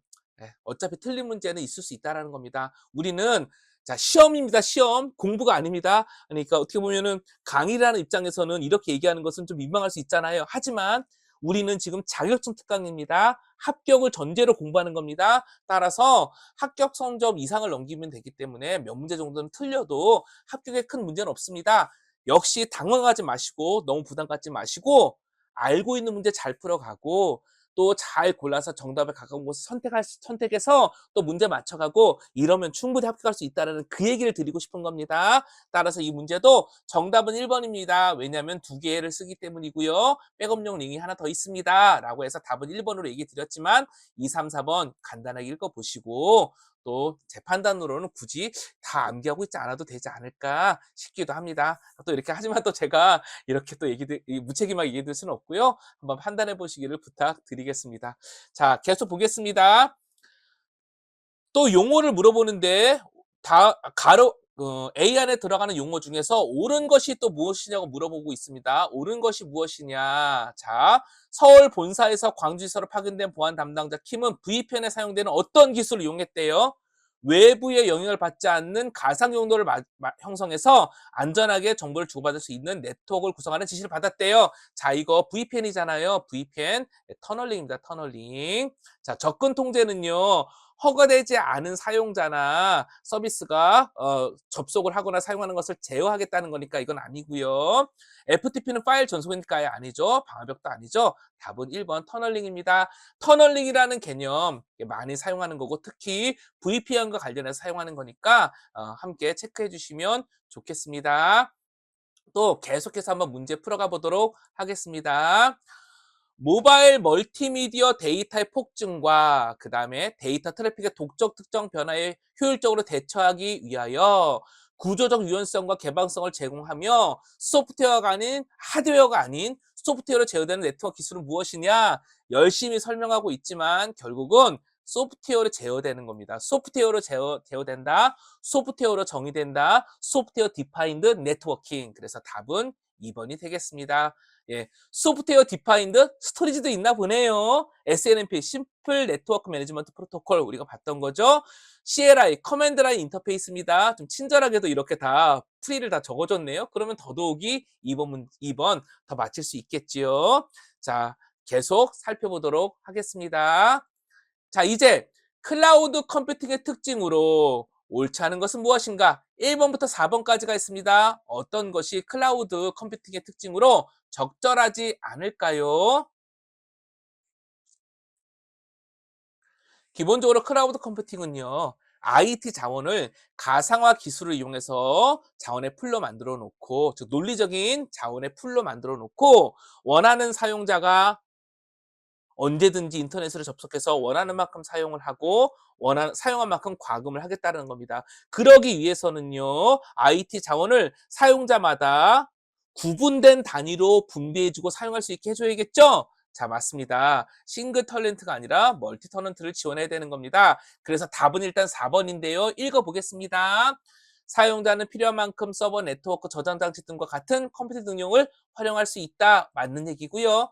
[SPEAKER 1] 어차피 틀린 문제는 있을 수 있다라는 겁니다. 우리는 자, 시험입니다. 시험. 공부가 아닙니다. 그러니까 어떻게 보면은 강의라는 입장에서는 이렇게 얘기하는 것은 좀 민망할 수 있잖아요. 하지만 우리는 지금 자격증 특강입니다. 합격을 전제로 공부하는 겁니다. 따라서 합격 성적 이상을 넘기면 되기 때문에 몇 문제 정도는 틀려도 합격에 큰 문제는 없습니다. 역시 당황하지 마시고 너무 부담 갖지 마시고 알고 있는 문제 잘 풀어가고 또 잘 골라서 정답에 가까운 곳을 선택해서 또 문제 맞춰가고 이러면 충분히 합격할 수 있다는 그 얘기를 드리고 싶은 겁니다. 따라서 이 문제도 정답은 1번입니다. 왜냐하면 두 개를 쓰기 때문이고요. 백업용 링이 하나 더 있습니다. 라고 해서 답은 1번으로 얘기 드렸지만 2, 3, 4번 간단하게 읽어보시고 또 제 판단으로는 굳이 다 암기하고 있지 않아도 되지 않을까 싶기도 합니다. 또 이렇게 하지만 또 제가 이렇게 또 무책임하게 얘기해 드릴 수는 없고요. 한번 판단해 보시기를 부탁드리겠습니다. 자, 계속 보겠습니다. 또 용어를 물어보는데 다 가로 A 안에 들어가는 용어 중에서 옳은 것이 또 무엇이냐고 물어보고 있습니다. 옳은 것이 무엇이냐. 자, 서울 본사에서 광주지사로 파견된 보안 담당자 킴은 VPN에 사용되는 어떤 기술을 이용했대요? 외부의 영향을 받지 않는 가상 용도를 형성해서 안전하게 정보를 주고받을 수 있는 네트워크를 구성하는 지시를 받았대요. 자, 이거 VPN이잖아요. VPN 터널링입니다. 터널링. 자, 접근 통제는요. 허가되지 않은 사용자나 서비스가 접속을 하거나 사용하는 것을 제어하겠다는 거니까 이건 아니고요. FTP는 파일 전송이니까요. 아니죠. 방화벽도 아니죠. 답은 1번 터널링입니다. 터널링이라는 개념 많이 사용하는 거고 특히 VPN과 관련해서 사용하는 거니까 함께 체크해 주시면 좋겠습니다. 또 계속해서 한번 문제 풀어가 보도록 하겠습니다. 모바일 멀티미디어 데이터의 폭증과 그다음에 데이터 트래픽의 독적 특정 변화에 효율적으로 대처하기 위하여 구조적 유연성과 개방성을 제공하며 소프트웨어가 아닌 하드웨어가 아닌 소프트웨어로 제어되는 네트워크 기술은 무엇이냐? 열심히 설명하고 있지만 결국은 소프트웨어로 제어되는 겁니다. 소프트웨어로 제어된다. 소프트웨어로 정의된다. 소프트웨어 디파인드 네트워킹. 그래서 답은 2번이 되겠습니다. 예, 소프트웨어 디파인드 스토리지도 있나 보네요. SNMP 심플 네트워크 매니지먼트 프로토콜 우리가 봤던 거죠. CLI 커맨드 라인 인터페이스입니다. 좀 친절하게도 이렇게 다 풀이를 다 적어줬네요. 그러면 더더욱이 2번 더 맞힐 수 있겠지요. 자, 계속 살펴보도록 하겠습니다. 자, 이제 클라우드 컴퓨팅의 특징으로 옳지 않은 것은 무엇인가? 1번부터 4번까지가 있습니다. 어떤 것이 클라우드 컴퓨팅의 특징으로 적절하지 않을까요? 기본적으로 클라우드 컴퓨팅은요. IT 자원을 가상화 기술을 이용해서 자원의 풀로 만들어 놓고 즉 논리적인 자원의 풀로 만들어 놓고 원하는 사용자가 언제든지 인터넷으로 접속해서 원하는 만큼 사용을 하고 사용한 만큼 과금을 하겠다는 겁니다. 그러기 위해서는요. IT 자원을 사용자마다 구분된 단위로 분배해 주고 사용할 수 있게 해 줘야겠죠? 자, 맞습니다. 싱글 터렌트가 아니라 멀티 터렌트를 지원해야 되는 겁니다. 그래서 답은 일단 4번인데요. 읽어 보겠습니다. 사용자는 필요한 만큼 서버, 네트워크, 저장 장치 등과 같은 컴퓨터 등용을 활용할 수 있다. 맞는 얘기고요.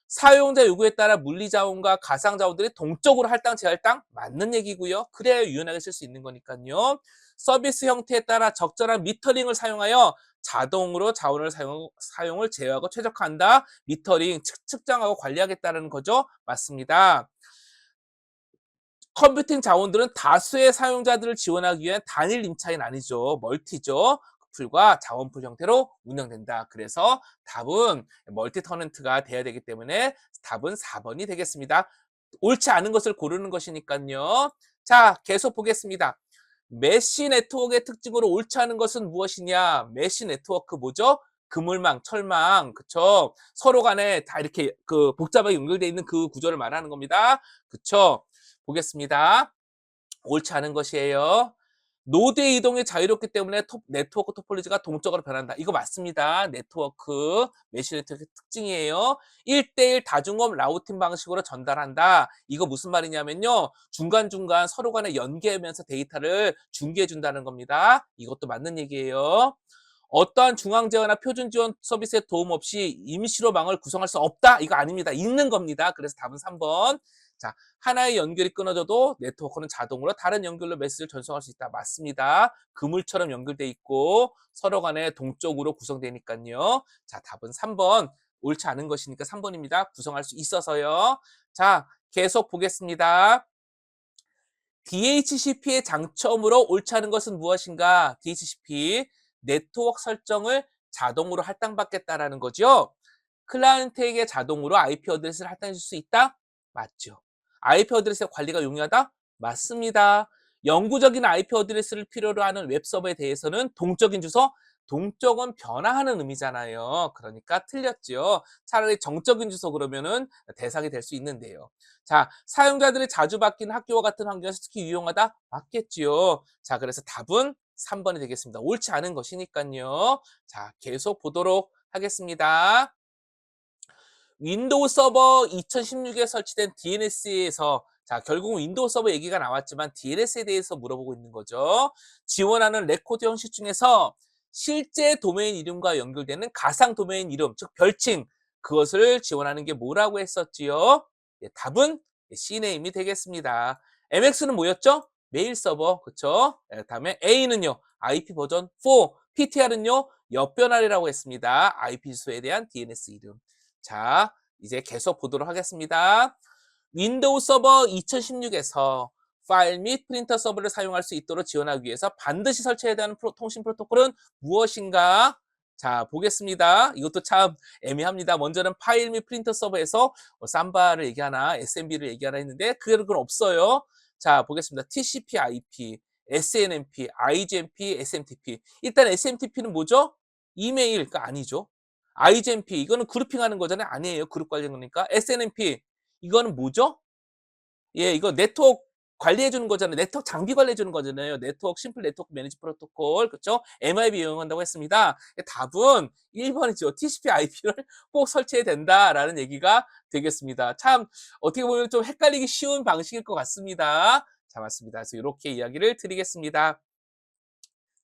[SPEAKER 1] 사용자 요구에 따라 물리자원과 가상자원들이 동적으로 할당, 재할당 맞는 얘기고요. 그래야 유연하게 쓸 수 있는 거니까요. 서비스 형태에 따라 적절한 미터링을 사용하여 자동으로 자원을 사용을 제어하고 최적화한다. 미터링, 측정하고 관리하겠다는 거죠. 맞습니다. 컴퓨팅 자원들은 다수의 사용자들을 지원하기 위한 단일 임차인 아니죠. 멀티죠. 풀과 자원풀 형태로 운영된다. 그래서 답은 멀티 터넌트가 돼야 되기 때문에 답은 4번이 되겠습니다. 옳지 않은 것을 고르는 것이니까요. 자, 계속 보겠습니다. 메시 네트워크의 특징으로 옳지 않은 것은 무엇이냐? 메시 네트워크 뭐죠? 그물망, 철망, 그쵸? 서로 간에 다 이렇게 복잡하게 연결되어 있는 그 구조를 말하는 겁니다. 그쵸? 보겠습니다. 옳지 않은 것이에요. 노드의 이동이 자유롭기 때문에 네트워크 토폴로지가 동적으로 변한다. 이거 맞습니다. 네트워크, 메시 네트워크의 특징이에요. 1대1 다중업 라우팅 방식으로 전달한다. 이거 무슨 말이냐면요. 중간중간 서로 간에 연계하면서 데이터를 중계해 준다는 겁니다. 이것도 맞는 얘기예요. 어떠한 중앙 제어나 표준 지원 서비스의 도움 없이 임시로 망을 구성할 수 없다. 이거 아닙니다. 있는 겁니다. 그래서 답은 3번. 자, 하나의 연결이 끊어져도 네트워크는 자동으로 다른 연결로 메시지를 전송할 수 있다. 맞습니다. 그물처럼 연결돼 있고 서로 간에 동쪽으로 구성되니까요. 자, 답은 3번. 옳지 않은 것이니까 3번입니다. 구성할 수 있어서요. 자, 계속 보겠습니다. DHCP의 장점으로 옳지 않은 것은 무엇인가? DHCP 네트워크 설정을 자동으로 할당받겠다라는 거죠. 클라이언트에게 자동으로 IP 어드레스를 할당해 줄 수 있다? 맞죠. IP 어드레스 관리가 용이하다? 맞습니다. 영구적인 IP 어드레스를 필요로 하는 웹서버에 대해서는 동적인 주소 동적은 변화하는 의미잖아요. 그러니까 틀렸죠. 차라리 정적인 주소 그러면은 대상이 될 수 있는데요. 자, 사용자들이 자주 바뀌는 학교와 같은 환경에서 특히 유용하다? 맞겠지요. 자, 그래서 답은 3번이 되겠습니다. 옳지 않은 것이니까요. 자, 계속 보도록 하겠습니다. 윈도우 서버 2016에 설치된 DNS에서 자, 결국은 윈도우 서버 얘기가 나왔지만 DNS에 대해서 물어보고 있는 거죠. 지원하는 레코드 형식 중에서 실제 도메인 이름과 연결되는 가상 도메인 이름, 즉 별칭, 그것을 지원하는 게 뭐라고 했었지요? 예, 답은 C네임이 되겠습니다. MX는 뭐였죠? 메일 서버, 그쵸? 예, 다음에 A는요, IP 버전 4, PTR은요, 옆변환이라고 했습니다. IP 주소에 대한 DNS 이름. 자, 이제 계속 보도록 하겠습니다. 윈도우 서버 2016에서 파일 및 프린터 서버를 사용할 수 있도록 지원하기 위해서 반드시 설치해야 하는 통신 프로토콜은 무엇인가? 자, 보겠습니다. 이것도 참 애매합니다. 먼저는 파일 및 프린터 서버에서 삼바를 얘기하나 SMB를 얘기하나 했는데 그건 없어요. 자, 보겠습니다. TCP/IP, SNMP, IGMP, SMTP. 일단 SMTP는 뭐죠? 이메일가 아니죠. IGMP 이거는 그룹핑하는 거잖아요. 아니에요. 그룹 관련 거니까. SNMP 이거는 뭐죠? 예, 이거 네트워크 관리해 주는 거잖아요. 네트워크 장비 관리해 주는 거잖아요. 네트워크 심플 네트워크 매니지 프로토콜. 그렇죠? MIB 이용한다고 했습니다. 답은 1번이죠. TCP/IP를 꼭 설치해야 된다라는 얘기가 되겠습니다. 참 어떻게 보면 좀 헷갈리기 쉬운 방식일 것 같습니다. 자, 맞습니다. 그래서 이렇게 이야기를 드리겠습니다.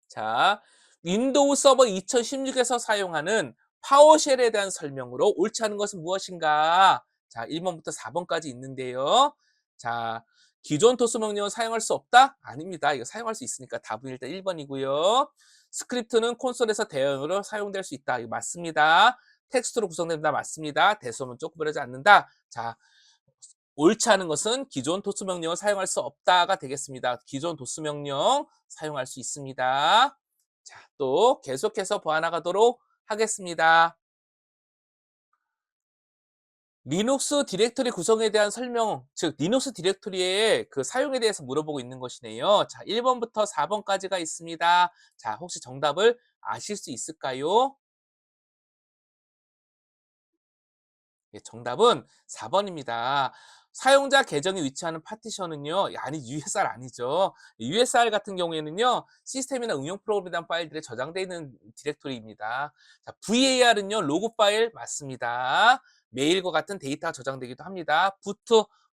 [SPEAKER 1] 자, 윈도우 서버 2016에서 사용하는 파워쉘에 대한 설명으로 옳지 않은 것은 무엇인가? 자, 1번부터 4번까지 있는데요. 자, 기존 토스 명령은 사용할 수 없다? 아닙니다. 이거 사용할 수 있으니까 답은 일단 1번이고요. 스크립트는 콘솔에서 대형으로 사용될 수 있다. 이거 맞습니다. 텍스트로 구성된다. 맞습니다. 대소문 조금 변하지 않는다. 자, 옳지 않은 것은 기존 도스 명령을 사용할 수 없다가 되겠습니다. 기존 도스 명령 사용할 수 있습니다. 자, 또 계속해서 보아나가도록 하겠습니다. 리눅스 디렉토리 구성에 대한 설명, 즉 리눅스 디렉토리의 그 사용에 대해서 물어보고 있는 것이네요. 자, 1번부터 4번까지가 있습니다. 자, 혹시 정답을 아실 수 있을까요? 예, 정답은 4번입니다. 사용자 계정이 위치하는 파티션은요, 아니, USR 아니죠. USR 같은 경우에는요, 시스템이나 응용 프로그램에 대한 파일들이 저장되어 있는 디렉토리입니다. 자, VAR은요, 로그 파일 맞습니다. 메일과 같은 데이터가 저장되기도 합니다.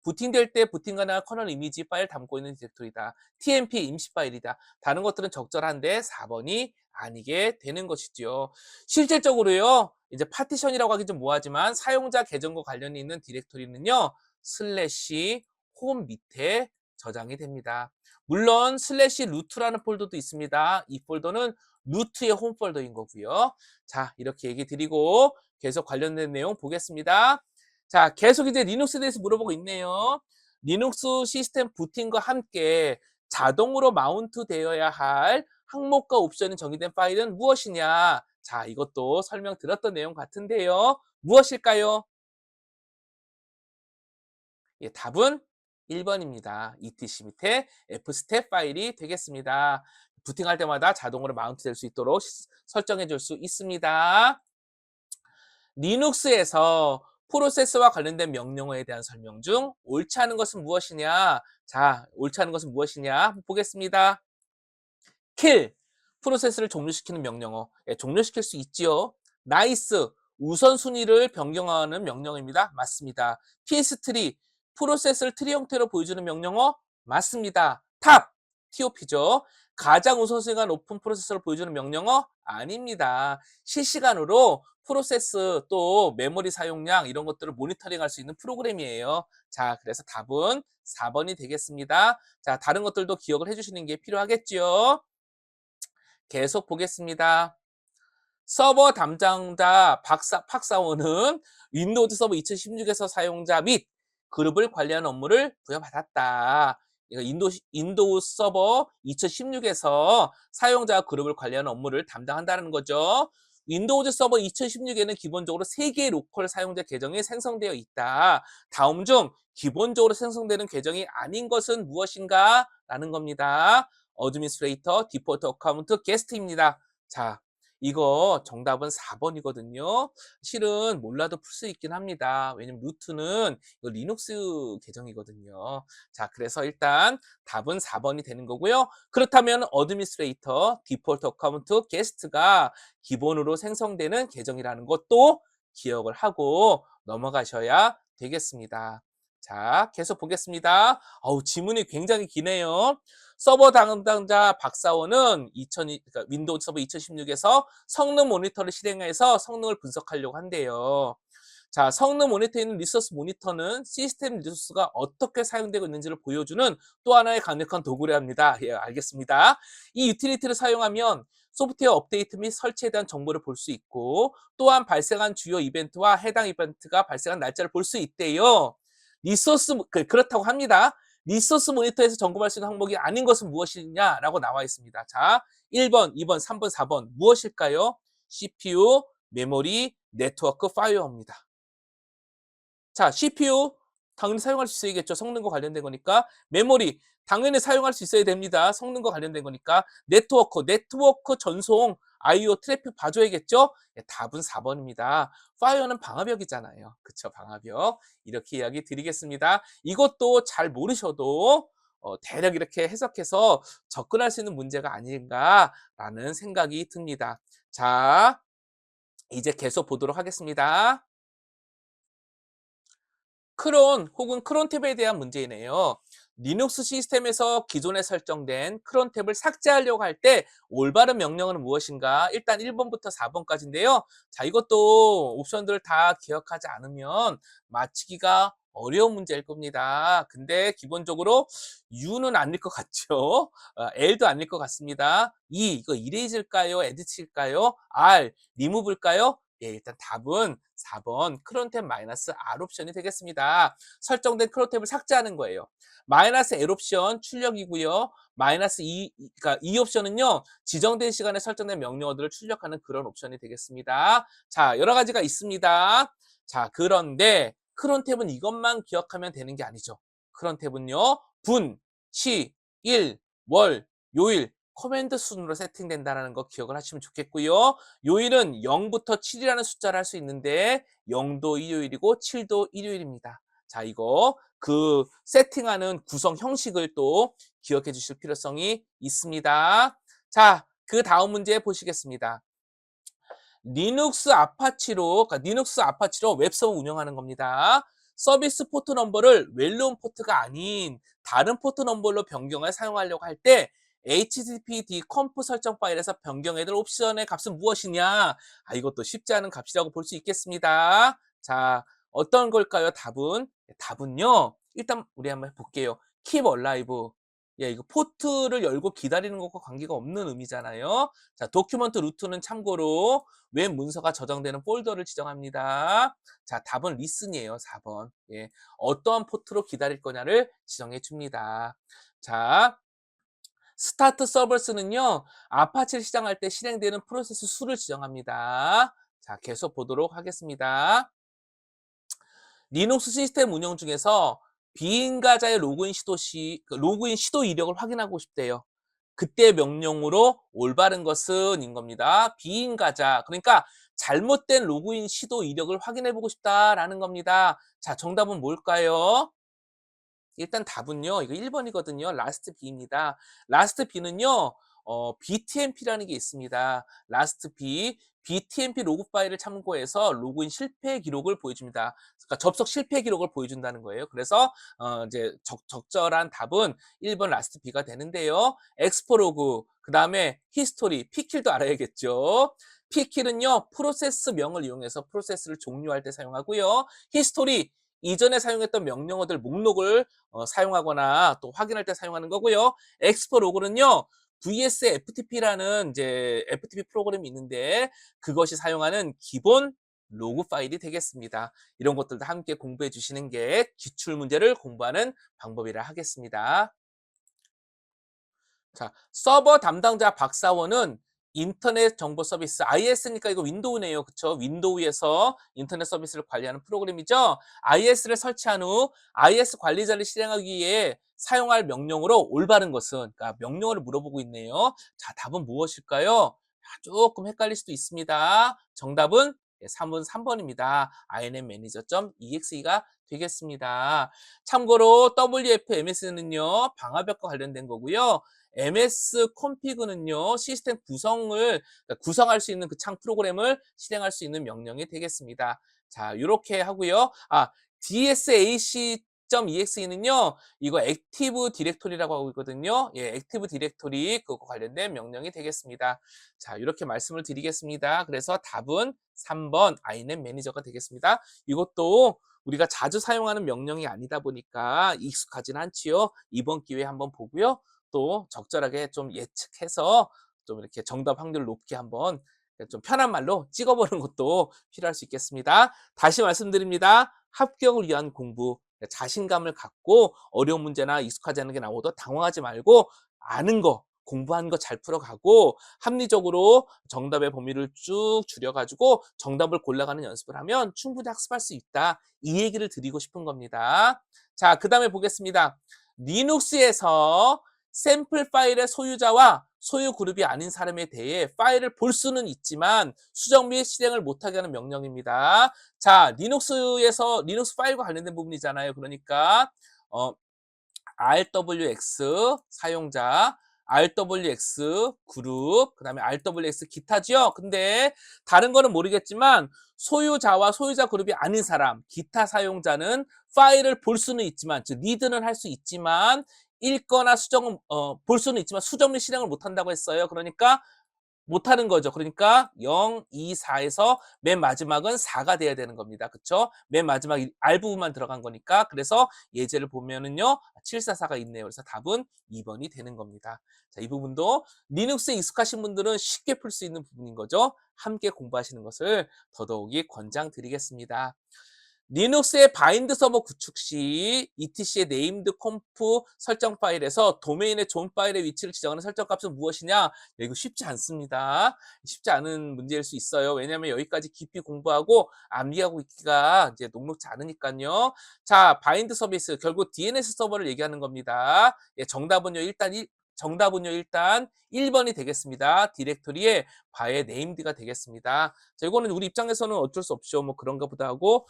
[SPEAKER 1] 부팅될 때 부팅 가능한 커널 이미지 파일 담고 있는 디렉토리다. TMP 임시 파일이다. 다른 것들은 적절한데 4번이 아니게 되는 것이죠. 실질적으로요, 이제 파티션이라고 하기 좀 뭐하지만 사용자 계정과 관련이 있는 디렉토리는요, 슬래시 홈 밑에 저장이 됩니다. 물론 슬래시 루트라는 폴더도 있습니다. 이 폴더는 루트의 홈 폴더인 거고요. 자, 이렇게 얘기 드리고 계속 관련된 내용 보겠습니다. 자, 계속 이제 리눅스에 대해서 물어보고 있네요. 리눅스 시스템 부팅과 함께 자동으로 마운트 되어야 할 항목과 옵션이 정의된 파일은 무엇이냐? 자, 이것도 설명드렸던 내용 같은데요. 무엇일까요? 예, 답은 1번입니다. etc 밑에 fstat 파일이 되겠습니다. 부팅할 때마다 자동으로 마운트 될 수 있도록 설정해 줄 수 있습니다. 리눅스에서 프로세스와 관련된 명령어에 대한 설명 중 옳지 않은 것은 무엇이냐? 자, 옳지 않은 것은 무엇이냐? 한번 보겠습니다. kill, 프로세스를 종료시키는 명령어. 예, 종료시킬 수 있지요. nice, 우선순위를 변경하는 명령입니다. 맞습니다. pstree, 프로세스를 트리 형태로 보여주는 명령어. 맞습니다. top, TOP죠. 가장 우선순위가 높은 프로세스를 보여주는 명령어. 아닙니다. 실시간으로 프로세스 또 메모리 사용량 이런 것들을 모니터링할 수 있는 프로그램이에요. 자, 그래서 답은 4번이 되겠습니다. 자, 다른 것들도 기억을 해주시는 게 필요하겠죠. 계속 보겠습니다. 서버 담당자 박사원은 윈도우즈 서버 2016에서 사용자 및 그룹을 관리하는 업무를 부여받았다. 이거 인도우 서버 2016에서 사용자 그룹을 관리하는 업무를 담당한다는 거죠. 윈도우즈 서버 2016에는 기본적으로 3개의 로컬 사용자 계정이 생성되어 있다. 다음 중 기본적으로 생성되는 계정이 아닌 것은 무엇인가? 라는 겁니다. 어드미니스트레이터, 디폴트 어카운트, 게스트입니다. 자, 이거 정답은 4번이거든요. 실은 몰라도 풀 수 있긴 합니다. 왜냐면 루트는 이거 리눅스 계정이거든요. 자, 그래서 일단 답은 4번이 되는 거고요. 그렇다면 어드미니스트레이터, 디폴트 어카운트, 게스트가 기본으로 생성되는 계정이라는 것도 기억을 하고 넘어가셔야 되겠습니다. 자, 계속 보겠습니다. 지문이 굉장히 기네요. 서버 담당자 박사원은 그러니까 윈도우 서버 2016에서 성능 모니터를 실행해서 성능을 분석하려고 한대요. 자, 성능 모니터에 있는 리소스 모니터는 시스템 리소스가 어떻게 사용되고 있는지를 보여주는 또 하나의 강력한 도구라 합니다. 예, 알겠습니다. 이 유틸리티를 사용하면 소프트웨어 업데이트 및 설치에 대한 정보를 볼 수 있고 또한 발생한 주요 이벤트와 해당 이벤트가 발생한 날짜를 볼 수 있대요. 그렇다고 합니다. 리소스 모니터에서 점검할 수 있는 항목이 아닌 것은 무엇이냐라고 나와 있습니다. 자, 1번, 2번, 3번, 4번 무엇일까요? CPU, 메모리, 네트워크, 파이어입니다. 자, CPU 당연히 사용할 수 있어야겠죠. 성능과 관련된 거니까. 메모리 당연히 사용할 수 있어야 됩니다. 성능과 관련된 거니까. 네트워크 전송 I/O 트래픽 봐줘야겠죠. 예, 답은 4번입니다. 파이어는 방화벽이잖아요. 그쵸, 방화벽. 이렇게 이야기 드리겠습니다. 이것도 잘 모르셔도 대략 이렇게 해석해서 접근할 수 있는 문제가 아닌가라는 생각이 듭니다. 자, 이제 계속 보도록 하겠습니다. 크론 혹은 크론 탭에 대한 문제이네요. 리눅스 시스템에서 기존에 설정된 크론 탭을 삭제하려고 할 때 올바른 명령어는 무엇인가? 일단 1번부터 4번까지인데요. 자, 이것도 옵션들을 다 기억하지 않으면 맞히기가 어려운 문제일 겁니다. 근데 기본적으로 U는 아닐 것 같죠? L도 아닐 것 같습니다. 이거 이레이즈일까요? 에디트일까요? R, 리무브일까요? 예, 일단 답은 4번 크론탭 마이너스 R 옵션이 되겠습니다. 설정된 크론탭을 삭제하는 거예요. 마이너스 L 옵션 출력이고요. 마이너스 그러니까 이 옵션은요. 지정된 시간에 설정된 명령어들을 출력하는 그런 옵션이 되겠습니다. 자, 여러 가지가 있습니다. 자, 그런데 크론탭은 이것만 기억하면 되는 게 아니죠. 크론탭은요. 분, 시, 일, 월, 요일, 커맨드 순으로 세팅된다는 거 기억을 하시면 좋겠고요. 요일은 0부터 7이라는 숫자를 할 수 있는데 0도 일요일이고 7도 일요일입니다. 자, 이거 그 세팅하는 구성 형식을 또 기억해 주실 필요성이 있습니다. 자, 그 다음 문제 보시겠습니다. 리눅스 아파치로 웹서버 운영하는 겁니다. 서비스 포트 넘버를 웰known 포트가 아닌 다른 포트 넘버로 변경해 사용하려고 할 때 HTTPD 컴프 설정 파일에서 변경해야 될 옵션의 값은 무엇이냐? 이것도 쉽지 않은 값이라고 볼 수 있겠습니다. 자, 어떤 걸까요? 답은요. 일단 우리 한번 볼게요. Keep alive. 예, 이거 포트를 열고 기다리는 것과 관계가 없는 의미잖아요. 자, 도큐먼트 루트는 참고로 웹 문서가 저장되는 폴더를 지정합니다. 자, 답은 리슨이에요. 4번. 예. 어떠한 포트로 기다릴 거냐를 지정해 줍니다. 자, 스타트 서버스는요. 아파치를 시작할 때 실행되는 프로세스 수를 지정합니다. 자, 계속 보도록 하겠습니다. 리눅스 시스템 운영 중에서 비인가자의 로그인 시도 이력을 확인하고 싶대요. 그때 명령으로 올바른 것은 인 겁니다. 비인가자. 그러니까 잘못된 로그인 시도 이력을 확인해 보고 싶다라는 겁니다. 자, 정답은 뭘까요? 일단 답은요. 이거 1번이거든요. 라스트 B입니다. 라스트 B는요. BTMP라는 게 있습니다. 라스트 B, BTMP 로그 파일을 참고해서 로그인 실패 기록을 보여줍니다. 그러니까 접속 실패 기록을 보여준다는 거예요. 그래서 이제 적절한 답은 1번 라스트 B가 되는데요. 엑스포 로그, 그다음에 히스토리, 피킬도 알아야겠죠. 피킬은요. 프로세스 명을 이용해서 프로세스를 종료할 때 사용하고요. 히스토리, 이전에 사용했던 명령어들 목록을 사용하거나 또 확인할 때 사용하는 거고요. 엑스포 로그는요. VS FTP라는 이제 FTP 프로그램이 있는데 그것이 사용하는 기본 로그 파일이 되겠습니다. 이런 것들도 함께 공부해 주시는 게 기출 문제를 공부하는 방법이라 하겠습니다. 자, 서버 담당자 박사원은 인터넷 정보 서비스 IS니까 이거 윈도우네요. 그쵸? 윈도우에서 인터넷 서비스를 관리하는 프로그램이죠. IS를 설치한 후 IS 관리자를 실행하기 위해 사용할 명령어로 올바른 것은, 그러니까 명령어를 물어보고 있네요. 자, 답은 무엇일까요? 조금 헷갈릴 수도 있습니다. 정답은 3번입니다. inmanager.exe가 되겠습니다. 참고로 WFMS는요, 방화벽과 관련된 거고요. MS config는요, 시스템 그러니까 구성할 수 있는 그 창 프로그램을 실행할 수 있는 명령이 되겠습니다. 자, 이렇게 하고요. DSAC.exe는요, 이거 액티브 디렉토리라고 하고 있거든요. 예, 액티브 디렉토리 그거 관련된 명령이 되겠습니다. 자, 이렇게 말씀을 드리겠습니다. 그래서 답은 3번 init 매니저가 되겠습니다. 이것도 우리가 자주 사용하는 명령이 아니다 보니까 익숙하진 않지요. 이번 기회에 한번 보고요. 또 적절하게 좀 예측해서 좀 이렇게 정답 확률 높게 한번 좀 편한 말로 찍어보는 것도 필요할 수 있겠습니다. 다시 말씀드립니다. 합격을 위한 공부, 자신감을 갖고 어려운 문제나 익숙하지 않은 게 나오도 당황하지 말고 아는 거, 공부한 거 잘 풀어가고 합리적으로 정답의 범위를 쭉 줄여가지고 정답을 골라가는 연습을 하면 충분히 학습할 수 있다. 이 얘기를 드리고 싶은 겁니다. 자, 그 다음에 보겠습니다. 리눅스에서 샘플 파일의 소유자와 소유 그룹이 아닌 사람에 대해 파일을 볼 수는 있지만 수정 및 실행을 못하게 하는 명령입니다. 자, 리눅스 파일과 관련된 부분이잖아요. 그러니까 RWX 사용자, RWX 그룹, 그다음에 RWX 기타죠. 근데 다른 거는 모르겠지만 소유자와 소유자 그룹이 아닌 사람, 기타 사용자는 파일을 볼 수는 있지만, 즉 리드는 할 수 있지만 읽거나 수정은 볼 수는 있지만 수정 및 실행을 못 한다고 했어요. 그러니까 못하는 거죠. 그러니까 0, 2, 4에서 맨 마지막은 4가 돼야 되는 겁니다. 그쵸? 맨 마지막 R 부분만 들어간 거니까. 그래서 예제를 보면은요, 744가 있네요. 그래서 답은 2번이 되는 겁니다. 자, 이 부분도 리눅스에 익숙하신 분들은 쉽게 풀 수 있는 부분인 거죠. 함께 공부하시는 것을 더더욱이 권장드리겠습니다. 리눅스의 바인드 서버 구축 시 etc의 named conf 설정 파일에서 도메인의 존 파일의 위치를 지정하는 설정 값은 무엇이냐? 야, 이거 쉽지 않습니다. 쉽지 않은 문제일 수 있어요. 왜냐하면 여기까지 깊이 공부하고 암기하고 있기가 이제 녹록지 않으니까요. 자, 바인드 서비스 결국 DNS 서버를 얘기하는 겁니다. 예, 정답은요 일단 1번이 되겠습니다. 디렉토리에 바의 네임드가 되겠습니다. 자, 이거는 우리 입장에서는 어쩔 수 없죠. 뭐 그런가 보다 하고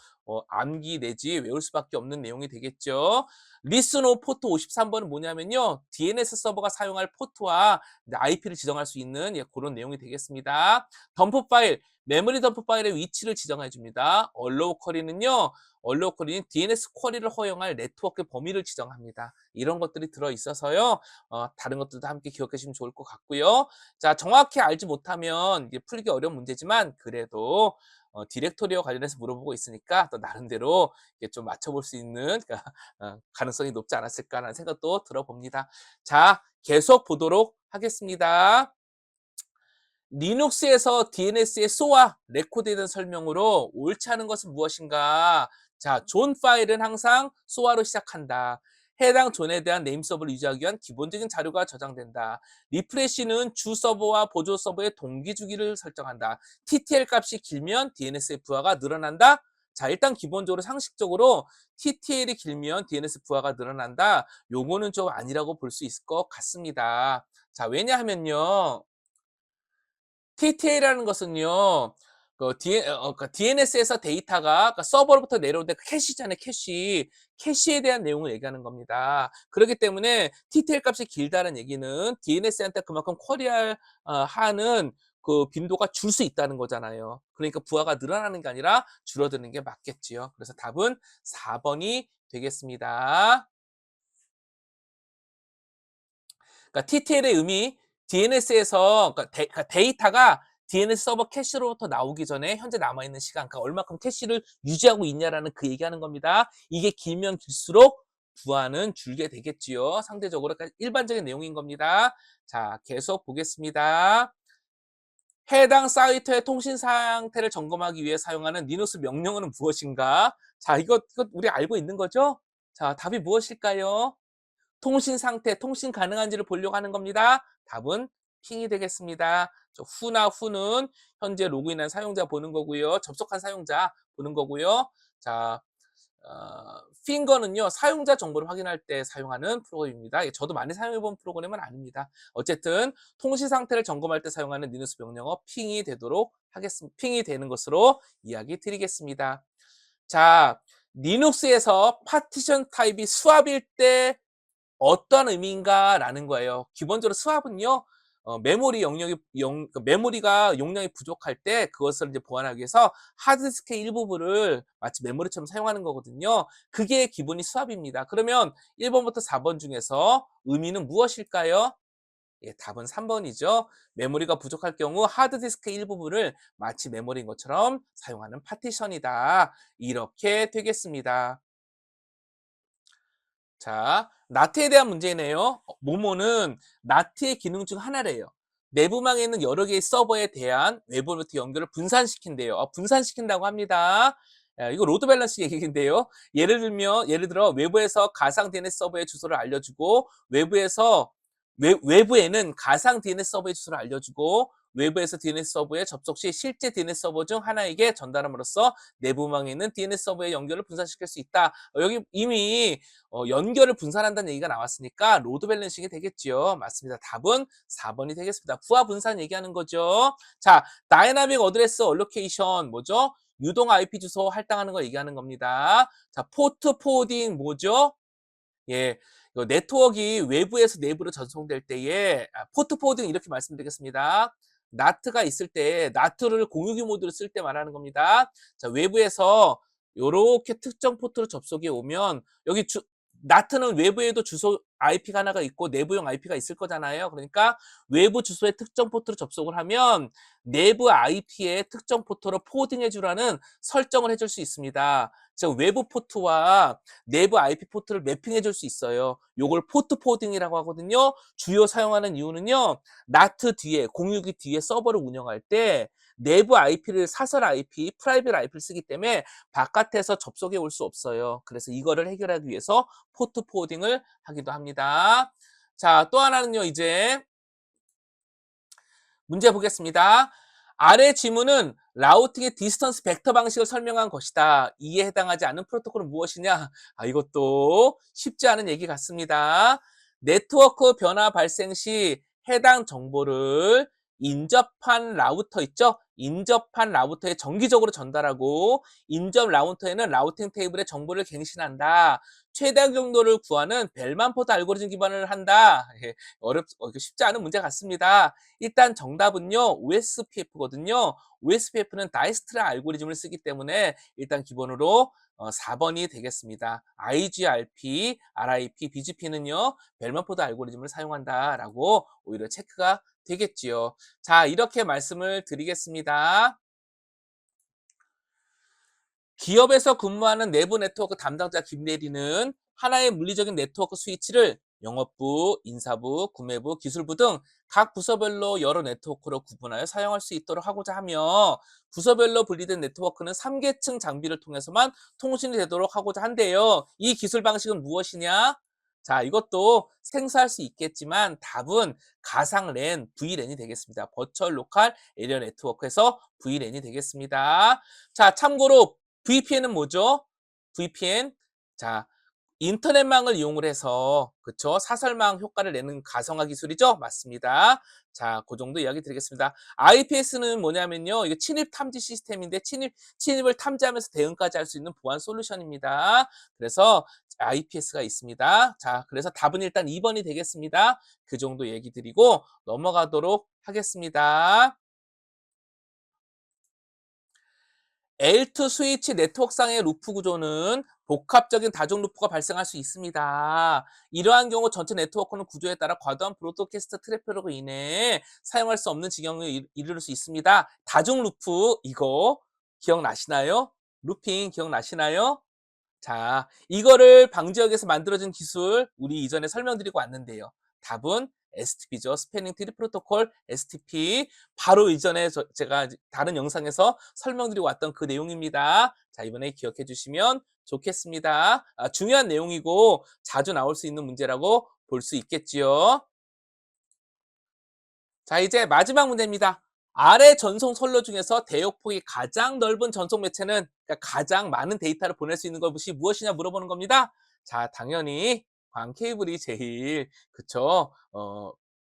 [SPEAKER 1] 암기 내지 외울 수밖에 없는 내용이 되겠죠. 리스노 포트 53번은 뭐냐면요. DNS 서버가 사용할 포트와 IP를 지정할 수 있는 그런 내용이 되겠습니다. 덤프 파일, 메모리 덤프 파일의 위치를 지정해 줍니다. 얼로우 쿼리는 DNS 쿼리를 허용할 네트워크 범위를 지정합니다. 이런 것들이 들어 있어서요. 다른 것들도 함께 기억해 주시면 좋을 것 같고요. 자, 정확히 알지 못하면 이게 풀기 어려운 문제지만 그래도 디렉토리와 관련해서 물어보고 있으니까 또 나름대로 이게 좀 맞춰볼 수 있는 가능성이 높지 않았을까라는 생각도 들어봅니다. 자, 계속 보도록 하겠습니다. 리눅스에서 DNS의 소와 레코드에 설명으로 옳지 않은 것은 무엇인가? 자, 존 파일은 항상 소와로 시작한다. 해당 존에 대한 네임 서버를 유지하기 위한 기본적인 자료가 저장된다. 리프레시는 주 서버와 보조 서버의 동기 주기를 설정한다. TTL 값이 길면 DNS의 부하가 늘어난다. 자, 일단 기본적으로 상식적으로 TTL이 길면 DNS 부하가 늘어난다. 요거는 좀 아니라고 볼 수 있을 것 같습니다. 자, 왜냐하면요. TTL이라는 것은요, 그러니까 DNS에서 데이터가 그러니까 서버로부터 내려오는데 캐시잖아요, 캐시. 캐시에 대한 내용을 얘기하는 겁니다. 그렇기 때문에 TTL 값이 길다는 얘기는 DNS한테 그만큼 하는 그 빈도가 줄 수 있다는 거잖아요. 그러니까 부하가 늘어나는 게 아니라 줄어드는 게 맞겠지요. 그래서 답은 4번이 되겠습니다. 그러니까 TTL의 의미, DNS에서 그러니까 데이터가 DNS 서버 캐시로부터 나오기 전에 현재 남아있는 시간, 그러니까 얼마큼 캐시를 유지하고 있냐라는 그 얘기하는 겁니다. 이게 길면 길수록 부하는 줄게 되겠지요. 상대적으로 그러니까 일반적인 내용인 겁니다. 자, 계속 보겠습니다. 해당 사이트의 통신 상태를 점검하기 위해 사용하는 리눅스 명령어는 무엇인가? 자, 이거 우리 알고 있는 거죠? 자, 답이 무엇일까요? 통신 상태, 통신 가능한지를 보려고 하는 겁니다. 답은 핑이 되겠습니다. 후는 현재 로그인한 사용자 보는 거고요. 접속한 사용자 보는 거고요. 자, 핑거는요, 사용자 정보를 확인할 때 사용하는 프로그램입니다. 예, 저도 많이 사용해본 프로그램은 아닙니다. 어쨌든 통신 상태를 점검할 때 사용하는 리눅스 명령어 핑이 되는 것으로 이야기 드리겠습니다. 자, 리눅스에서 파티션 타입이 수압일 때 어떤 의미인가라는 거예요. 기본적으로 수압은요, 메모리가 용량이 부족할 때 그것을 이제 보완하기 위해서 하드디스크의 일부분을 마치 메모리처럼 사용하는 거거든요. 그게 기본이 수압입니다. 그러면 1번부터 4번 중에서 의미는 무엇일까요? 예, 답은 3번이죠. 메모리가 부족할 경우 하드디스크의 일부분을 마치 메모리인 것처럼 사용하는 파티션이다. 이렇게 되겠습니다. 자, 나트에 대한 문제네요. 모모는 나트의 기능 중 하나래요. 내부망에 있는 여러 개의 서버에 대한 외부로부터 연결을 분산시킨대요. 분산시킨다고 합니다. 이거 로드 밸런스 얘기인데요. 예를 들어 외부에서 가상 DNS 서버의 주소를 알려주고 외부에는 가상 DNS 서버의 주소를 알려주고 외부에서 DNS 서버에 접속 시 실제 DNS 서버 중 하나에게 전달함으로써 내부망에 있는 DNS 서버의 연결을 분산시킬 수 있다. 여기 이미 연결을 분산한다는 얘기가 나왔으니까 로드 밸런싱이 되겠지요. 맞습니다. 답은 4번이 되겠습니다. 부하 분산 얘기하는 거죠. 자, 다이나믹 어드레스 얼로케이션 뭐죠? 유동 IP 주소 할당하는 거 얘기하는 겁니다. 자, 포트 포워딩 뭐죠? 예, 이거 네트워크가 외부에서 내부로 전송될 때에 포트 포워딩 이렇게 말씀드리겠습니다. 나트가 있을 때 나트를 공유기 모드로 쓸 때 말하는 겁니다. 자, 외부에서 요렇게 특정 포트로 접속이 오면 여기 나트는 외부에도 주소 IP가 하나가 있고 내부용 IP가 있을 거잖아요. 그러니까 외부 주소의 특정 포트로 접속을 하면 내부 IP의 특정 포트로 포워딩해 주라는 설정을 해줄 수 있습니다. 즉 외부 포트와 내부 IP 포트를 매핑해 줄 수 있어요. 요걸 포트 포워딩이라고 하거든요. 주요 사용하는 이유는요. 나트 뒤에 공유기 뒤에 서버를 운영할 때 내부 IP를 사설 IP, 프라이빗 IP를 쓰기 때문에 바깥에서 접속해 올 수 없어요. 그래서 이거를 해결하기 위해서 포트 포워딩을 하기도 합니다. 자, 또 하나는요. 이제 문제 보겠습니다. 아래 지문은 라우팅의 디스턴스 벡터 방식을 설명한 것이다. 이에 해당하지 않는 프로토콜은 무엇이냐? 이것도 쉽지 않은 얘기 같습니다. 네트워크 변화 발생 시 해당 정보를 인접한 라우터 있죠? 인접한 라우터에 정기적으로 전달하고 인접 라우터에는 라우팅 테이블에 정보를 갱신한다. 최대 경로를 구하는 벨만 포드 알고리즘 기반을 한다. 예, 쉽지 않은 문제 같습니다. 일단 정답은요. OSPF거든요. OSPF는 다이스트라 알고리즘을 쓰기 때문에 일단 기본으로 4번이 되겠습니다. IGRP, RIP, BGP는요. 벨먼포드 알고리즘을 사용한다라고 오히려 체크가 되겠지요. 자, 이렇게 말씀을 드리겠습니다. 기업에서 근무하는 내부 네트워크 담당자 김대리는 하나의 물리적인 네트워크 스위치를 영업부, 인사부, 구매부, 기술부 등 각 부서별로 여러 네트워크로 구분하여 사용할 수 있도록 하고자 하며 부서별로 분리된 네트워크는 3계층 장비를 통해서만 통신이 되도록 하고자 한대요. 이 기술 방식은 무엇이냐? 자, 이것도 생소할 수 있겠지만 답은 가상 랜, VLAN이 되겠습니다. 버추얼 로컬 에리어 네트워크에서 VLAN이 되겠습니다. 자, 참고로 VPN은 뭐죠? VPN. 자, 인터넷망을 이용을 해서 그쵸? 사설망 효과를 내는 가상화 기술이죠? 맞습니다. 자, 그 정도 이야기 드리겠습니다. IPS는 뭐냐면요. 이게 침입 탐지 시스템인데 침입을 탐지하면서 대응까지 할 수 있는 보안 솔루션입니다. 그래서 IPS가 있습니다. 자, 그래서 답은 일단 2번이 되겠습니다. 그 정도 얘기 드리고 넘어가도록 하겠습니다. L2 스위치 네트워크상의 루프 구조는 복합적인 다중 루프가 발생할 수 있습니다. 이러한 경우 전체 네트워크는 구조에 따라 과도한 브로드캐스트 트래픽으로 인해 사용할 수 없는 지경에 이를 수 있습니다. 다중 루프 이거 기억나시나요? 루핑 기억나시나요? 자, 이거를 방지하기 위해서 만들어진 기술 우리 이전에 설명드리고 왔는데요. 답은 STP죠. 스패닝 트리 프로토콜 STP. 바로 이전에 제가 다른 영상에서 설명드리고 왔던 그 내용입니다. 자, 이번에 기억해 주시면 좋겠습니다. 중요한 내용이고 자주 나올 수 있는 문제라고 볼 수 있겠지요. 자, 이제 마지막 문제입니다. 아래 전송 선로 중에서 대역폭이 가장 넓은 전송 매체는, 그러니까 가장 많은 데이터를 보낼 수 있는 것이 무엇이냐 물어보는 겁니다. 자, 당연히 광 케이블이 제일, 그쵸?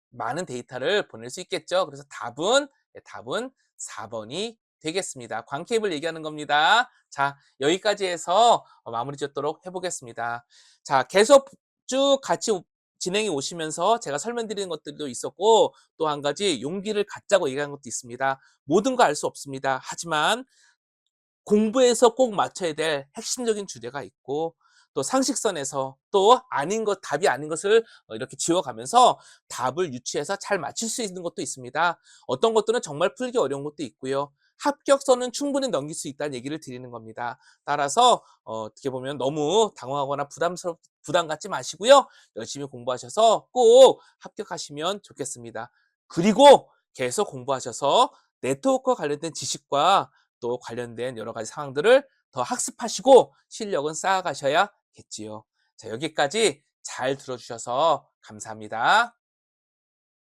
[SPEAKER 1] 많은 데이터를 보낼 수 있겠죠. 그래서 답은 4번이 되겠습니다. 광 케이블 얘기하는 겁니다. 자, 여기까지 해서 마무리 짓도록 해보겠습니다. 자, 계속 쭉 같이 진행해 오시면서 제가 설명드리는 것들도 있었고, 또 한 가지 용기를 갖자고 얘기한 것도 있습니다. 모든 거 알 수 없습니다. 하지만 공부에서 꼭 맞춰야 될 핵심적인 주제가 있고, 또 상식선에서 또 아닌 것, 답이 아닌 것을 이렇게 지워가면서 답을 유추해서 잘 맞출 수 있는 것도 있습니다. 어떤 것들은 정말 풀기 어려운 것도 있고요. 합격선은 충분히 넘길 수 있다는 얘기를 드리는 겁니다. 따라서 어떻게 보면 너무 당황하거나 부담 갖지 마시고요. 열심히 공부하셔서 꼭 합격하시면 좋겠습니다. 그리고 계속 공부하셔서 네트워크와 관련된 지식과 또 관련된 여러 가지 상황들을 더 학습하시고 실력은 쌓아가셔야겠지요. 자, 여기까지 잘 들어주셔서 감사합니다.